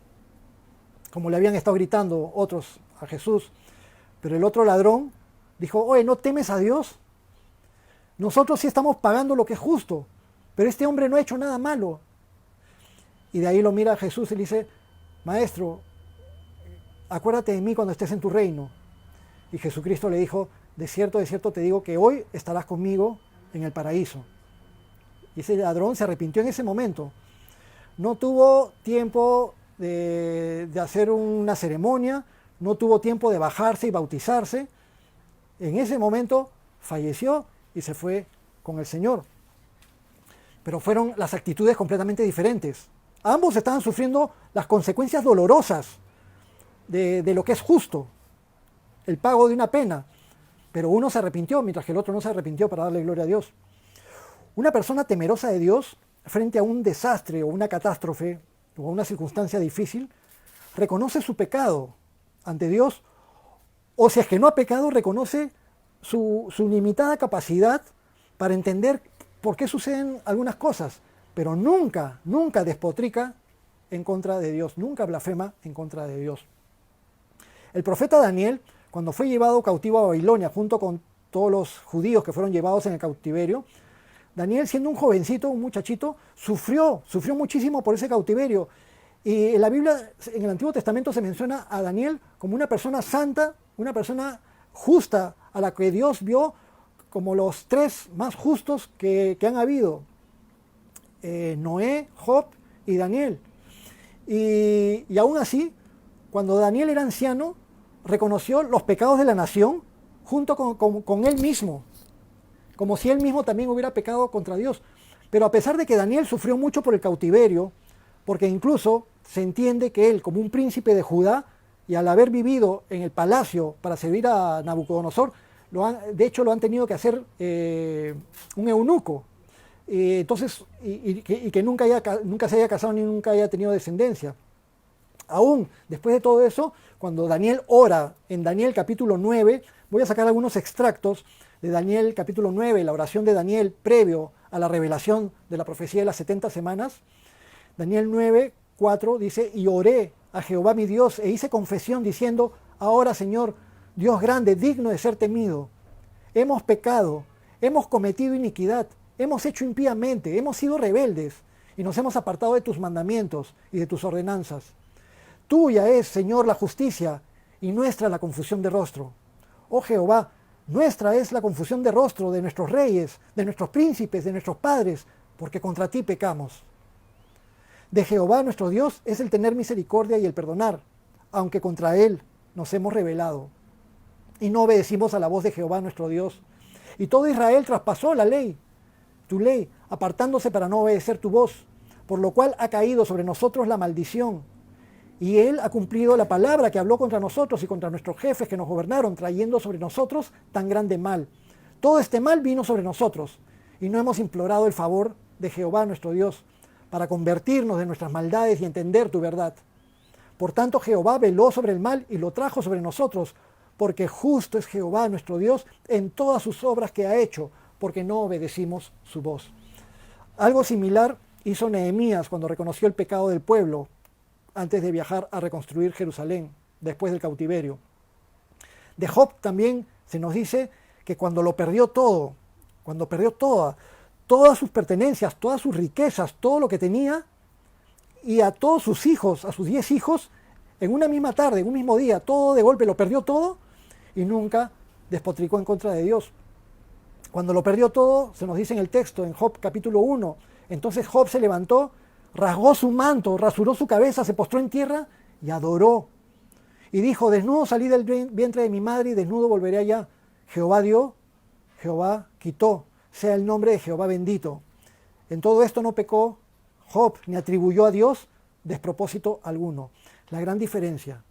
Speaker 1: Como le habían estado gritando otros a Jesús. Pero el otro ladrón dijo, oye, ¿no temes a Dios? Nosotros sí estamos pagando lo que es justo, pero este hombre no ha hecho nada malo. Y de ahí lo mira a Jesús y le dice, maestro, acuérdate de mí cuando estés en tu reino. Y Jesucristo le dijo, de cierto te digo que hoy estarás conmigo en el paraíso. Y ese ladrón se arrepintió en ese momento. No tuvo tiempo de hacer una ceremonia, no tuvo tiempo de bajarse y bautizarse. En ese momento falleció y se fue con el Señor. Pero fueron las actitudes completamente diferentes. Ambos estaban sufriendo las consecuencias dolorosas de lo que es justo, el pago de una pena. Pero uno se arrepintió, mientras que el otro no se arrepintió para darle gloria a Dios. Una persona temerosa de Dios, frente a un desastre o una catástrofe o a una circunstancia difícil, reconoce su pecado ante Dios, o si es que no ha pecado, reconoce su limitada capacidad para entender por qué suceden algunas cosas, pero nunca despotrica en contra de Dios, nunca blasfema en contra de Dios. El profeta Daniel, cuando fue llevado cautivo a Babilonia junto con todos los judíos que fueron llevados en el cautiverio, Daniel, siendo un jovencito, un muchachito, sufrió muchísimo por ese cautiverio. Y en la Biblia, en el Antiguo Testamento, se menciona a Daniel como una persona santa, una persona justa, a la que Dios vio como los tres más justos que han habido. Noé, Job y Daniel. Y aún así, cuando Daniel era anciano, reconoció los pecados de la nación junto con él mismo, como si él mismo también hubiera pecado contra Dios. Pero a pesar de que Daniel sufrió mucho por el cautiverio, porque incluso se entiende que él, como un príncipe de Judá, y al haber vivido en el palacio para servir a Nabucodonosor, de hecho lo han tenido que hacer un eunuco, entonces, y que nunca se haya casado ni nunca haya tenido descendencia. Aún después de todo eso, cuando Daniel ora en Daniel capítulo 9, voy a sacar algunos extractos de Daniel capítulo 9, la oración de Daniel previo a la revelación de la profecía de las 70 semanas. Daniel 9, 4 dice, y oré a Jehová mi Dios e hice confesión diciendo, ahora Señor, Dios grande, digno de ser temido, hemos pecado, hemos cometido iniquidad, hemos hecho impíamente, hemos sido rebeldes y nos hemos apartado de tus mandamientos y de tus ordenanzas. Tuya es, Señor, la justicia y nuestra la confusión de rostro. Oh Jehová, nuestra es la confusión de rostro de nuestros reyes, de nuestros príncipes, de nuestros padres, porque contra ti pecamos. De Jehová nuestro Dios es el tener misericordia y el perdonar, aunque contra él nos hemos rebelado. Y no obedecimos a la voz de Jehová nuestro Dios. Y todo Israel traspasó la ley, tu ley, apartándose para no obedecer tu voz, por lo cual ha caído sobre nosotros la maldición. Y él ha cumplido la palabra que habló contra nosotros y contra nuestros jefes que nos gobernaron, trayendo sobre nosotros tan grande mal. Todo este mal vino sobre nosotros y no hemos implorado el favor de Jehová nuestro Dios para convertirnos de nuestras maldades y entender tu verdad. Por tanto, Jehová veló sobre el mal y lo trajo sobre nosotros, porque justo es Jehová nuestro Dios en todas sus obras que ha hecho, porque no obedecimos su voz. Algo similar hizo Nehemías cuando reconoció el pecado del pueblo antes de viajar a reconstruir Jerusalén después del cautiverio. De Job también se nos dice que cuando lo perdió todo, cuando perdió todas sus pertenencias, todas sus riquezas, todo lo que tenía, y a todos sus hijos, a sus 10 hijos, en una misma tarde, en un mismo día, todo de golpe, lo perdió todo y nunca despotricó en contra de Dios. Cuando lo perdió todo, se nos dice en el texto, en Job capítulo 1, entonces Job se levantó, rasgó su manto, rasuró su cabeza, se postró en tierra y adoró. Y dijo, desnudo salí del vientre de mi madre y desnudo volveré allá. Jehová dio, Jehová quitó, sea el nombre de Jehová bendito. En todo esto no pecó Job, ni atribuyó a Dios despropósito alguno. La gran diferencia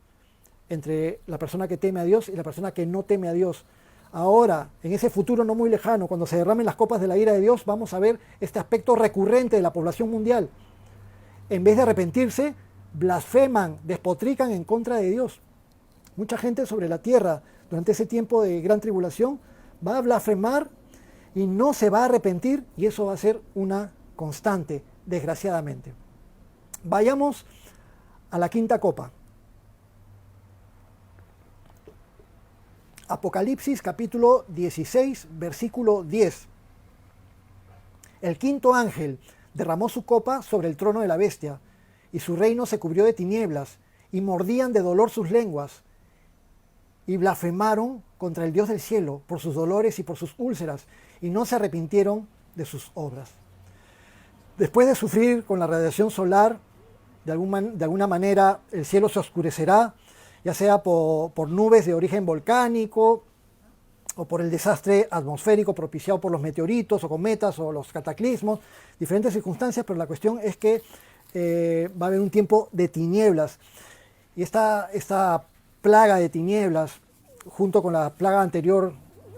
Speaker 1: entre la persona que teme a Dios y la persona que no teme a Dios. Ahora, en ese futuro no muy lejano, cuando se derramen las copas de la ira de Dios, vamos a ver este aspecto recurrente de la población mundial. En vez de arrepentirse, blasfeman, despotrican en contra de Dios. Mucha gente sobre la tierra, durante ese tiempo de gran tribulación, va a blasfemar y no se va a arrepentir, y eso va a ser una constante, desgraciadamente. Vayamos a la quinta copa. Apocalipsis capítulo 16, versículo 10. El quinto ángel derramó su copa sobre el trono de la bestia, y su reino se cubrió de tinieblas, y mordían de dolor sus lenguas, y blasfemaron contra el Dios del cielo por sus dolores y por sus úlceras, y no se arrepintieron de sus obras. Después de sufrir con la radiación solar, de alguna manera el cielo se oscurecerá, ya sea por nubes de origen volcánico o por el desastre atmosférico propiciado por los meteoritos o cometas o los cataclismos, diferentes circunstancias, pero la cuestión es que va a haber un tiempo de tinieblas. Y esta plaga de tinieblas, junto con la plaga anterior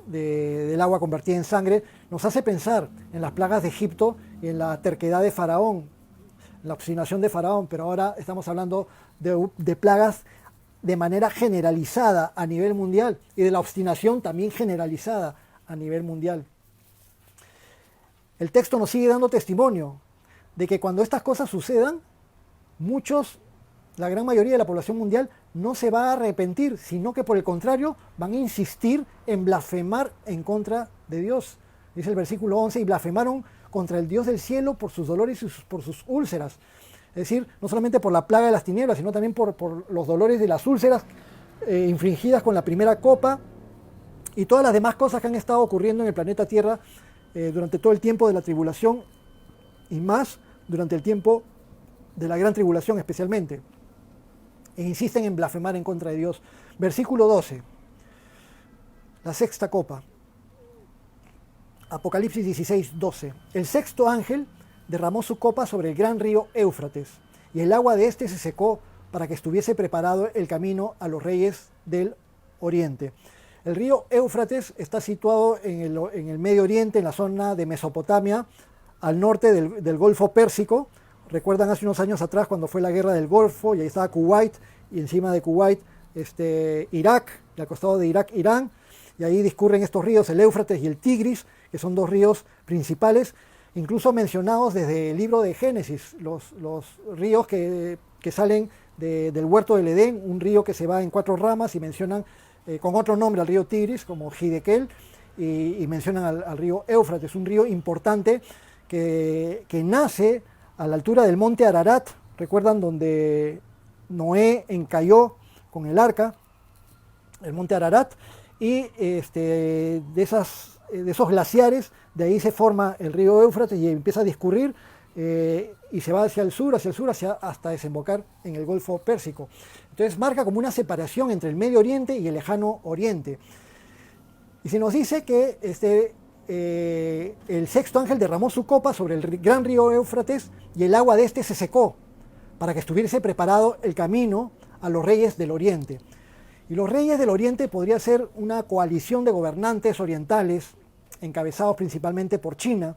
Speaker 1: del agua convertida en sangre, nos hace pensar en las plagas de Egipto y en la terquedad de Faraón, la obstinación de Faraón, pero ahora estamos hablando de plagas de manera generalizada a nivel mundial y de la obstinación también generalizada a nivel mundial. El texto nos sigue dando testimonio de que cuando estas cosas sucedan, la gran mayoría de la población mundial no se va a arrepentir, sino que por el contrario van a insistir en blasfemar en contra de Dios. Dice el versículo 11, y blasfemaron contra el Dios del cielo por sus dolores y por sus úlceras. Es decir, no solamente por la plaga de las tinieblas, sino también por los dolores de las úlceras infligidas con la primera copa y todas las demás cosas que han estado ocurriendo en el planeta Tierra durante todo el tiempo de la tribulación y más durante el tiempo de la gran tribulación especialmente. E insisten en blasfemar en contra de Dios. Versículo 12, la sexta copa. Apocalipsis 16, 12. El sexto ángel derramó su copa sobre el gran río Éufrates, y el agua de éste se secó para que estuviese preparado el camino a los reyes del oriente. El río Éufrates está situado en el Medio Oriente, en la zona de Mesopotamia, al norte del Golfo Pérsico. Recuerdan hace unos años atrás cuando fue la guerra del Golfo, y ahí estaba Kuwait, y encima de Kuwait Irak, y al costado de Irak Irán, y ahí discurren estos ríos, el Éufrates y el Tigris, que son dos ríos principales, incluso mencionados desde el libro de Génesis, los ríos que salen del huerto del Edén, un río que se va en 4 ramas, y mencionan con otro nombre al río Tigris, como Hidekel, y mencionan al río Éufrates, un río importante que nace a la altura del monte Ararat. ¿Recuerdan donde Noé encalló con el arca? El monte Ararat, y de esos glaciares, de ahí se forma el río Éufrates y empieza a discurrir y se va hacia el sur, hasta desembocar en el Golfo Pérsico. Entonces marca como una separación entre el Medio Oriente y el Lejano Oriente. Y se nos dice que el sexto ángel derramó su copa sobre el gran río Éufrates, y el agua de este se secó para que estuviese preparado el camino a los reyes del Oriente. Y los reyes del Oriente podría ser una coalición de gobernantes orientales encabezados principalmente por China,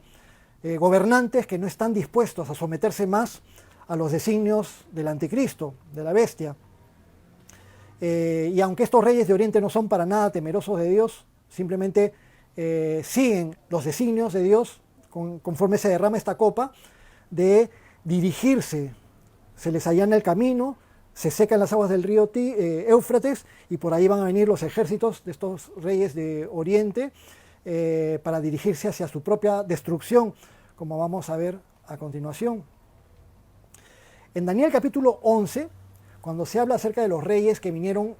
Speaker 1: gobernantes que no están dispuestos a someterse más a los designios del anticristo, de la bestia. Y aunque estos reyes de Oriente no son para nada temerosos de Dios, simplemente siguen los designios de Dios conforme se derrama esta copa, de dirigirse, se les allana el camino, se secan las aguas del río Éufrates, y por ahí van a venir los ejércitos de estos reyes de Oriente para dirigirse hacia su propia destrucción, como vamos a ver a continuación. En Daniel capítulo 11, cuando se habla acerca de los reyes que vinieron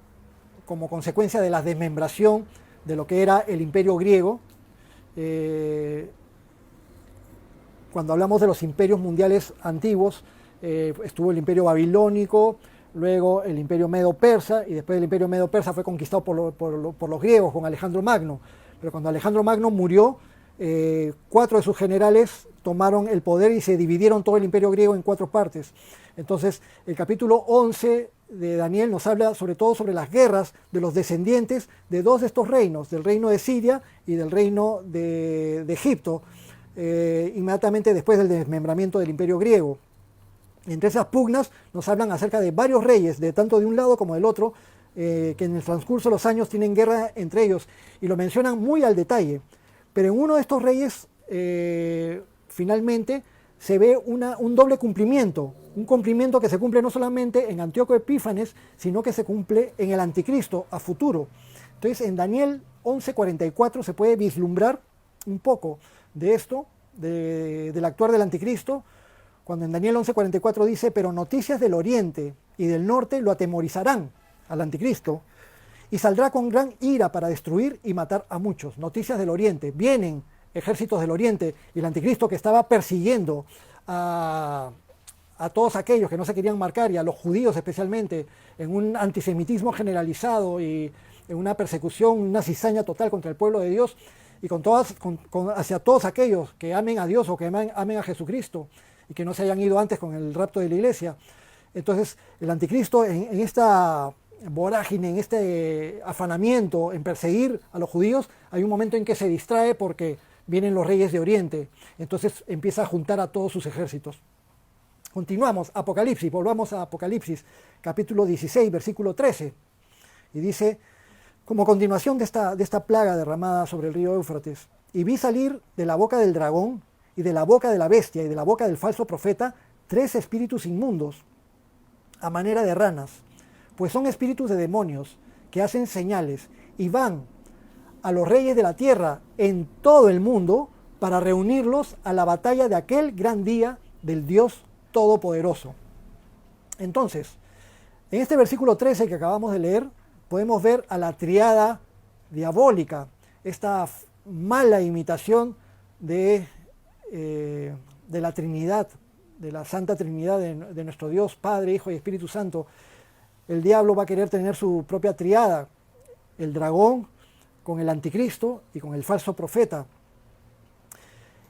Speaker 1: como consecuencia de la desmembración de lo que era el imperio griego, cuando hablamos de los imperios mundiales antiguos, estuvo el imperio babilónico, luego el imperio medo-persa, y después el imperio medo-persa fue conquistado por los griegos con Alejandro Magno. Pero cuando Alejandro Magno murió, 4 de sus generales tomaron el poder y se dividieron todo el imperio griego en 4 partes. Entonces, el capítulo 11 de Daniel nos habla sobre todo sobre las guerras de los descendientes de 2 de estos reinos, del reino de Siria y del reino de Egipto, inmediatamente después del desmembramiento del imperio griego. Entre esas pugnas nos hablan acerca de varios reyes, de tanto de un lado como del otro, que en el transcurso de los años tienen guerra entre ellos, y lo mencionan muy al detalle. Pero en uno de estos reyes, finalmente, se ve un doble cumplimiento, un cumplimiento que se cumple no solamente en Antíoco Epífanes, sino que se cumple en el anticristo a futuro. Entonces, en Daniel 11:44 se puede vislumbrar un poco de esto, del actuar del anticristo, cuando en Daniel 11:44 dice: pero noticias del oriente y del norte lo atemorizarán al anticristo, y saldrá con gran ira para destruir y matar a muchos. Noticias del oriente, vienen ejércitos del oriente, y el anticristo, que estaba persiguiendo a todos aquellos que no se querían marcar, y a los judíos especialmente, en un antisemitismo generalizado y en una persecución, una cizaña total contra el pueblo de Dios, y hacia todos aquellos que amen a Dios o que amen a Jesucristo y que no se hayan ido antes con el rapto de la iglesia. Entonces el anticristo, en esta vorágine, en este afanamiento en perseguir a los judíos, hay un momento en que se distrae porque vienen los reyes de Oriente. Entonces empieza a juntar a todos sus ejércitos. Continuamos, Apocalipsis, volvamos a Apocalipsis, capítulo 16, versículo 13. Y dice, como continuación de esta plaga derramada sobre el río Éufrates: y vi salir de la boca del dragón, y de la boca de la bestia, y de la boca del falso profeta, 3 espíritus inmundos, a manera de ranas, pues son espíritus de demonios, que hacen señales, y van a los reyes de la tierra en todo el mundo, para reunirlos a la batalla de aquel gran día del Dios Todopoderoso. Entonces, en este versículo 13 que acabamos de leer, podemos ver a la triada diabólica, esta mala imitación de la Trinidad, de la Santa Trinidad de nuestro Dios, Padre, Hijo y Espíritu Santo. El diablo va a querer tener su propia triada, el dragón con el anticristo y con el falso profeta.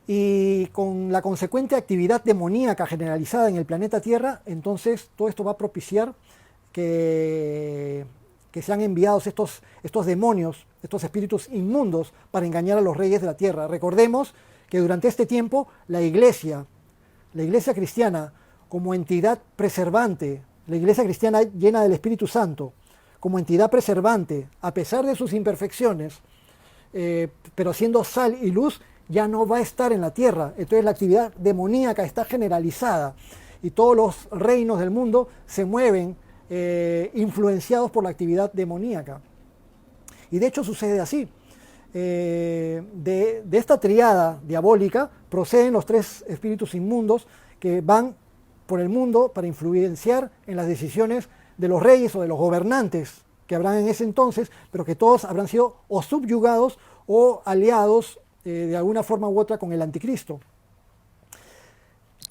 Speaker 1: Y con la consecuente actividad demoníaca generalizada en el planeta Tierra, entonces todo esto va a propiciar que sean enviados estos demonios, estos espíritus inmundos, para engañar a los reyes de la tierra. Recordemos que durante este tiempo la iglesia cristiana, como entidad preservante, la iglesia cristiana llena del Espíritu Santo, como entidad preservante, a pesar de sus imperfecciones, pero siendo sal y luz, ya no va a estar en la tierra. Entonces la actividad demoníaca está generalizada, y todos los reinos del mundo se mueven influenciados por la actividad demoníaca. Y de hecho sucede así. De esta triada diabólica proceden los 3 espíritus inmundos que van por el mundo para influenciar en las decisiones de los reyes o de los gobernantes que habrán en ese entonces, pero que todos habrán sido o subyugados o aliados de alguna forma u otra con el anticristo.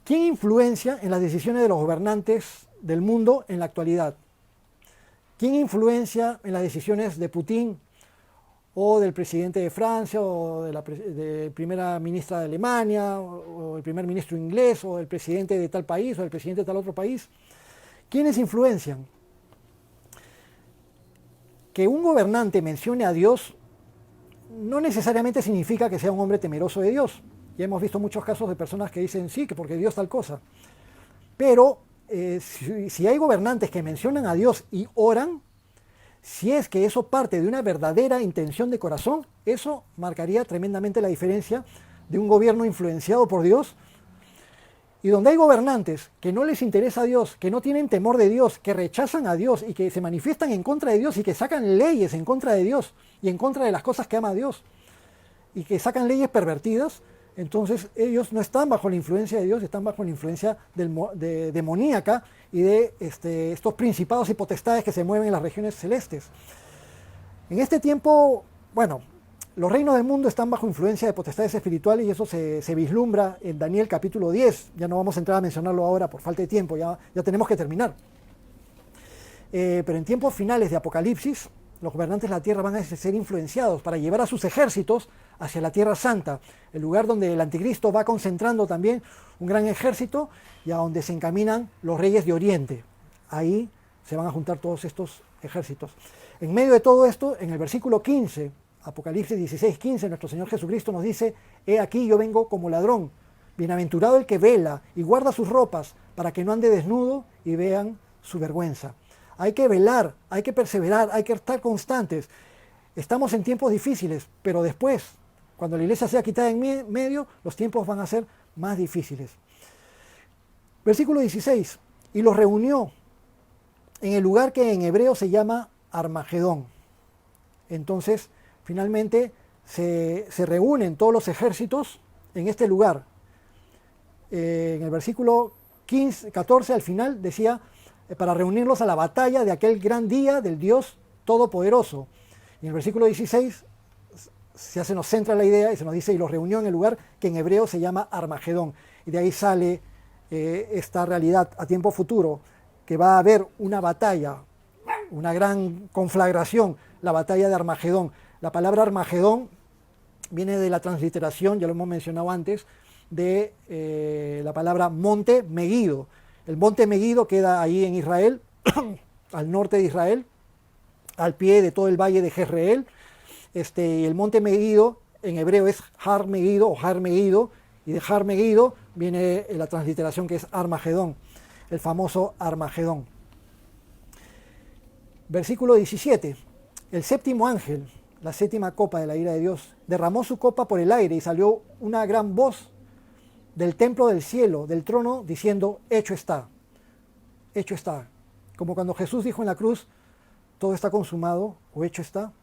Speaker 1: ¿Quién influencia en las decisiones de los gobernantes del mundo en la actualidad? ¿Quién influencia en las decisiones de Putin, o del presidente de Francia, o de la primera ministra de Alemania, o el primer ministro inglés, o el presidente de tal país, o el presidente de tal otro país? ¿Quiénes influencian? Que un gobernante mencione a Dios no necesariamente significa que sea un hombre temeroso de Dios. Ya hemos visto muchos casos de personas que dicen sí, que porque Dios tal cosa. Pero si hay gobernantes que mencionan a Dios y oran, si es que eso parte de una verdadera intención de corazón, eso marcaría tremendamente la diferencia de un gobierno influenciado por Dios. Y donde hay gobernantes que no les interesa a Dios, que no tienen temor de Dios, que rechazan a Dios y que se manifiestan en contra de Dios y que sacan leyes en contra de Dios y en contra de las cosas que ama Dios y que sacan leyes pervertidas, entonces ellos no están bajo la influencia de Dios, están bajo la influencia demoníaca y de estos principados y potestades que se mueven en las regiones celestes. En este tiempo, bueno, los reinos del mundo están bajo influencia de potestades espirituales y eso se vislumbra en Daniel capítulo 10. Ya no vamos a entrar a mencionarlo ahora por falta de tiempo, ya tenemos que terminar. Pero en tiempos finales de Apocalipsis, los gobernantes de la tierra van a ser influenciados para llevar a sus ejércitos hacia la Tierra Santa, el lugar donde el anticristo va concentrando también un gran ejército y a donde se encaminan los reyes de Oriente. Ahí se van a juntar todos estos ejércitos. En medio de todo esto, en el versículo 15, Apocalipsis 16:15, nuestro Señor Jesucristo nos dice: he aquí yo vengo como ladrón, bienaventurado el que vela y guarda sus ropas para que no ande desnudo y vean su vergüenza. Hay que velar, hay que perseverar, hay que estar constantes. Estamos en tiempos difíciles, pero después, cuando la iglesia sea quitada en medio, los tiempos van a ser más difíciles. Versículo 16, y los reunió en el lugar que en hebreo se llama Armagedón. Entonces, finalmente se reúnen todos los ejércitos en este lugar. En el versículo 14 al final decía, para reunirlos a la batalla de aquel gran día del Dios Todopoderoso. Y en el versículo 16 se nos centra la idea y se nos dice, y los reunió en el lugar que en hebreo se llama Armagedón. Y de ahí sale esta realidad a tiempo futuro, que va a haber una batalla, una gran conflagración, la batalla de Armagedón. La palabra Armagedón viene de la transliteración, ya lo hemos mencionado antes, de la palabra monte Meguido. El monte Meguido queda ahí en Israel, al norte de Israel, al pie de todo el valle de Jezreel. El monte Meguido en hebreo es Har Meguido o Har Meguido, y de Har Meguido viene la transliteración que es Armagedón, el famoso Armagedón. Versículo 17. El séptimo ángel, la séptima copa de la ira de Dios, derramó su copa por el aire y salió una gran voz del templo del cielo, del trono, diciendo, hecho está, hecho está. Como cuando Jesús dijo en la cruz, todo está consumado, o hecho está,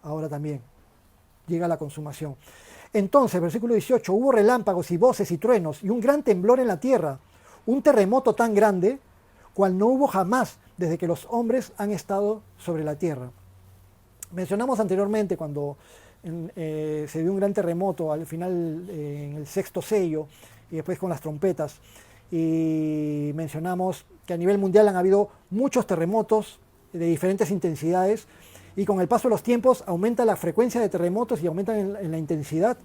Speaker 1: ahora también llega la consumación. Entonces, versículo 18, hubo relámpagos y voces y truenos y un gran temblor en la tierra, un terremoto tan grande, cual no hubo jamás desde que los hombres han estado sobre la tierra. Mencionamos anteriormente cuando se dio un gran terremoto al final en el sexto sello y después con las trompetas, y mencionamos que a nivel mundial han habido muchos terremotos de diferentes intensidades y con el paso de los tiempos aumenta la frecuencia de terremotos y aumenta en la intensidad.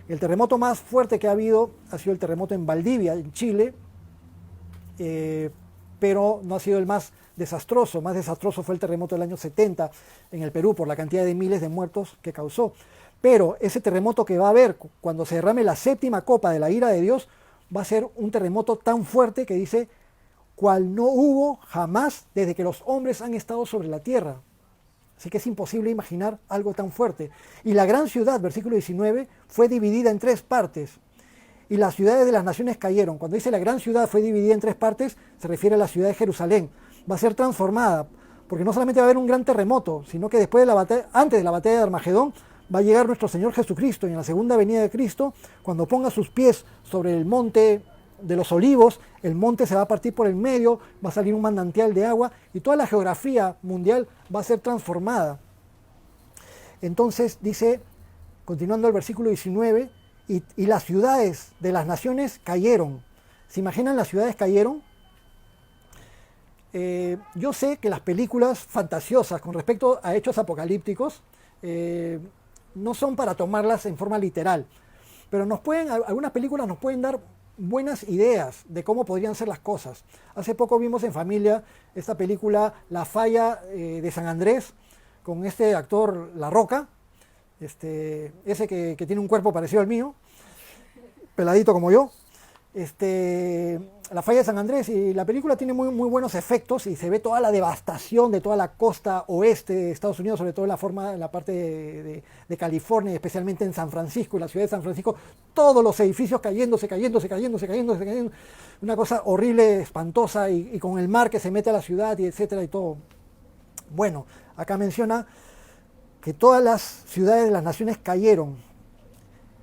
Speaker 1: El terremoto más fuerte que ha habido ha sido el terremoto en Valdivia, en Chile, pero no ha sido el más desastroso. Más desastroso fue el terremoto del año 70 en el Perú por la cantidad de miles de muertos que causó. Pero ese terremoto que va a haber cuando se derrame la séptima copa de la ira de Dios va a ser un terremoto tan fuerte que dice, cual no hubo jamás desde que los hombres han estado sobre la tierra. Así que es imposible imaginar algo tan fuerte. Y la gran ciudad, versículo 19, fue dividida en 3 partes. Y las ciudades de las naciones cayeron. Cuando dice la gran ciudad fue dividida en 3 partes, se refiere a la ciudad de Jerusalén. Va a ser transformada, porque no solamente va a haber un gran terremoto, sino que después de la batalla, antes de la batalla de Armagedón, va a llegar nuestro Señor Jesucristo y en la segunda venida de Cristo, cuando ponga sus pies sobre el monte de los olivos, el monte se va a partir por el medio, va a salir un manantial de agua y toda la geografía mundial va a ser transformada. Entonces dice, continuando el versículo 19, y las ciudades de las naciones cayeron. ¿Se imaginan las ciudades cayeron? Yo sé que las películas fantasiosas con respecto a hechos apocalípticos no son para tomarlas en forma literal, pero algunas películas nos pueden dar buenas ideas de cómo podrían ser las cosas. Hace poco vimos en familia esta película La Falla de San Andrés con este actor La Roca, ese que tiene un cuerpo parecido al mío, peladito como yo. La falla de San Andrés, y la película tiene muy, muy buenos efectos y se ve toda la devastación de toda la costa oeste de Estados Unidos, sobre todo en la parte de California, especialmente en San Francisco, en la ciudad de San Francisco, todos los edificios cayéndose, una cosa horrible, espantosa, y con el mar que se mete a la ciudad, y etcétera, y todo. Bueno, acá menciona que todas las ciudades de las naciones cayeron,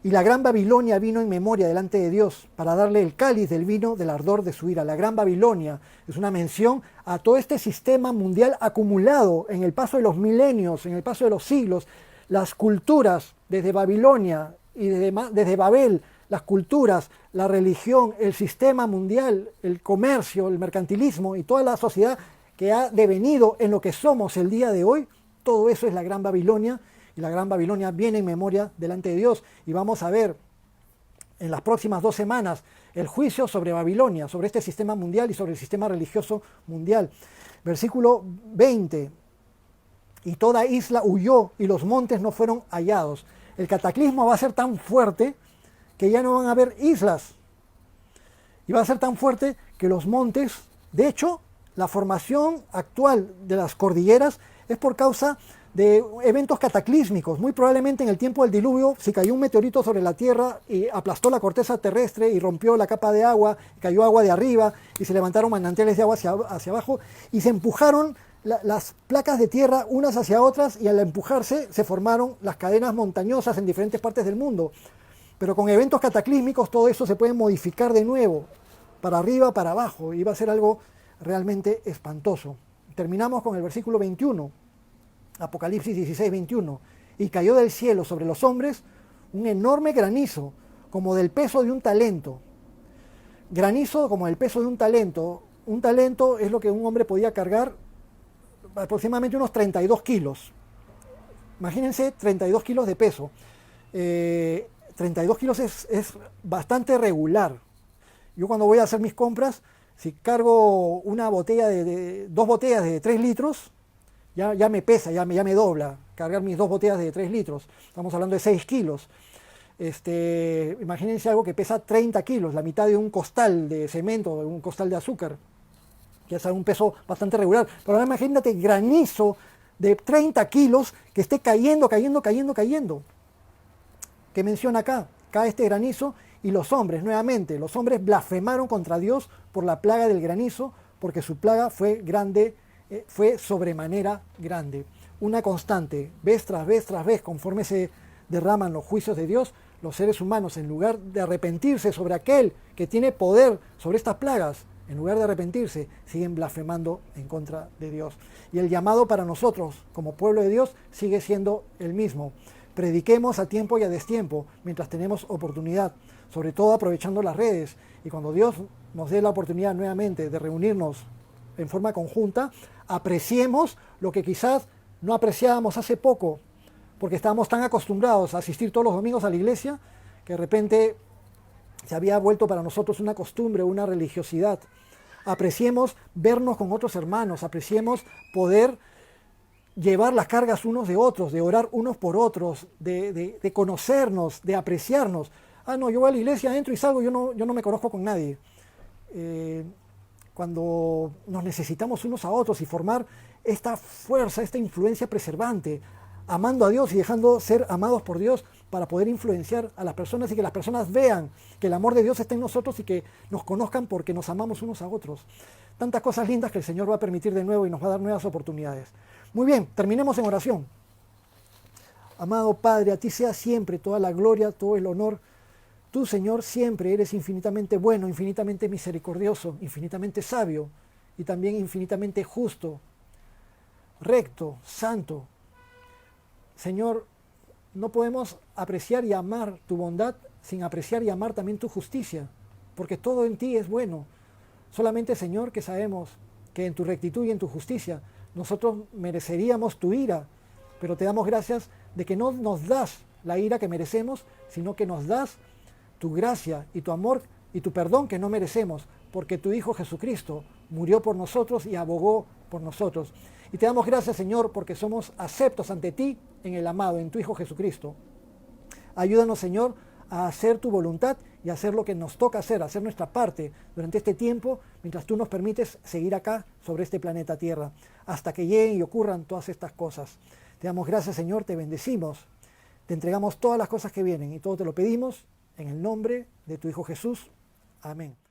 Speaker 1: y la gran Babilonia vino en memoria delante de Dios para darle el cáliz del vino del ardor de su ira. La gran Babilonia es una mención a todo este sistema mundial acumulado en el paso de los milenios, en el paso de los siglos. Las culturas desde Babilonia y desde Babel, las culturas, la religión, el sistema mundial, el comercio, el mercantilismo y toda la sociedad que ha devenido en lo que somos el día de hoy, todo eso es la gran Babilonia. Y la gran Babilonia viene en memoria delante de Dios. Y vamos a ver en las próximas 2 semanas el juicio sobre Babilonia, sobre este sistema mundial y sobre el sistema religioso mundial. Versículo 20. Y toda isla huyó y los montes no fueron hallados. El cataclismo va a ser tan fuerte que ya no van a haber islas. Y va a ser tan fuerte que los montes, de hecho, la formación actual de las cordilleras es por causa de eventos cataclísmicos. Muy probablemente en el tiempo del diluvio, si cayó un meteorito sobre la Tierra y aplastó la corteza terrestre y rompió la capa de agua, cayó agua de arriba y se levantaron manantiales de agua hacia abajo y se empujaron las placas de tierra unas hacia otras, y al empujarse se formaron las cadenas montañosas en diferentes partes del mundo. Pero con eventos cataclísmicos todo eso se puede modificar de nuevo, para arriba, para abajo, y va a ser algo realmente espantoso. Terminamos con el versículo 21. Apocalipsis 16, 21. Y cayó del cielo sobre los hombres un enorme granizo, como del peso de un talento. Granizo como del peso de un talento. Un talento es lo que un hombre podía cargar, aproximadamente unos 32 kilos. Imagínense 32 kilos de peso. 32 kilos es bastante regular. Yo cuando voy a hacer mis compras, si cargo una botella dos botellas de 3 litros, ya me pesa, ya me dobla cargar mis 2 botellas de 3 litros. Estamos hablando de 6 kilos. Imagínense algo que pesa 30 kilos, la mitad de un costal de cemento, de un costal de azúcar, que es un peso bastante regular. Pero ahora imagínate granizo de 30 kilos que esté cayendo. ¿Qué menciona acá? Cae este granizo y los hombres, nuevamente, los hombres blasfemaron contra Dios por la plaga del granizo, porque su plaga fue grande, fue sobremanera grande. Una constante, vez tras vez, conforme se derraman los juicios de Dios, los seres humanos, en lugar de arrepentirse sobre aquel que tiene poder sobre estas plagas, en lugar de arrepentirse, siguen blasfemando en contra de Dios. Y el llamado para nosotros, como pueblo de Dios, sigue siendo el mismo. Prediquemos a tiempo y a destiempo, mientras tenemos oportunidad, sobre todo aprovechando las redes. Y cuando Dios nos dé la oportunidad nuevamente de reunirnos en forma conjunta, apreciemos lo que quizás no apreciábamos hace poco, porque estábamos tan acostumbrados a asistir todos los domingos a la iglesia, que de repente se había vuelto para nosotros una costumbre, una religiosidad. Apreciemos vernos con otros hermanos, apreciemos poder llevar las cargas unos de otros, de orar unos por otros, de conocernos, de apreciarnos. No, yo voy a la iglesia, entro y salgo, yo no me conozco con nadie. Cuando nos necesitamos unos a otros y formar esta fuerza, esta influencia preservante, amando a Dios y dejando ser amados por Dios para poder influenciar a las personas y que las personas vean que el amor de Dios está en nosotros y que nos conozcan porque nos amamos unos a otros. Tantas cosas lindas que el Señor va a permitir de nuevo y nos va a dar nuevas oportunidades. Muy bien, terminemos en oración. Amado Padre, a ti sea siempre toda la gloria, todo el honor. Tú, Señor, siempre eres infinitamente bueno, infinitamente misericordioso, infinitamente sabio y también infinitamente justo, recto, santo. Señor, no podemos apreciar y amar tu bondad sin apreciar y amar también tu justicia, porque todo en ti es bueno. Solamente, Señor, que sabemos que en tu rectitud y en tu justicia nosotros mereceríamos tu ira, pero te damos gracias de que no nos das la ira que merecemos, sino que nos das tu gracia y tu amor y tu perdón que no merecemos, porque tu Hijo Jesucristo murió por nosotros y abogó por nosotros. Y te damos gracias, Señor, porque somos aceptos ante ti en el amado, en tu Hijo Jesucristo. Ayúdanos, Señor, a hacer tu voluntad y a hacer lo que nos toca hacer nuestra parte durante este tiempo, mientras tú nos permites seguir acá sobre este planeta Tierra, hasta que lleguen y ocurran todas estas cosas. Te damos gracias, Señor, te bendecimos, te entregamos todas las cosas que vienen y todo te lo pedimos en el nombre de tu Hijo Jesús. Amén.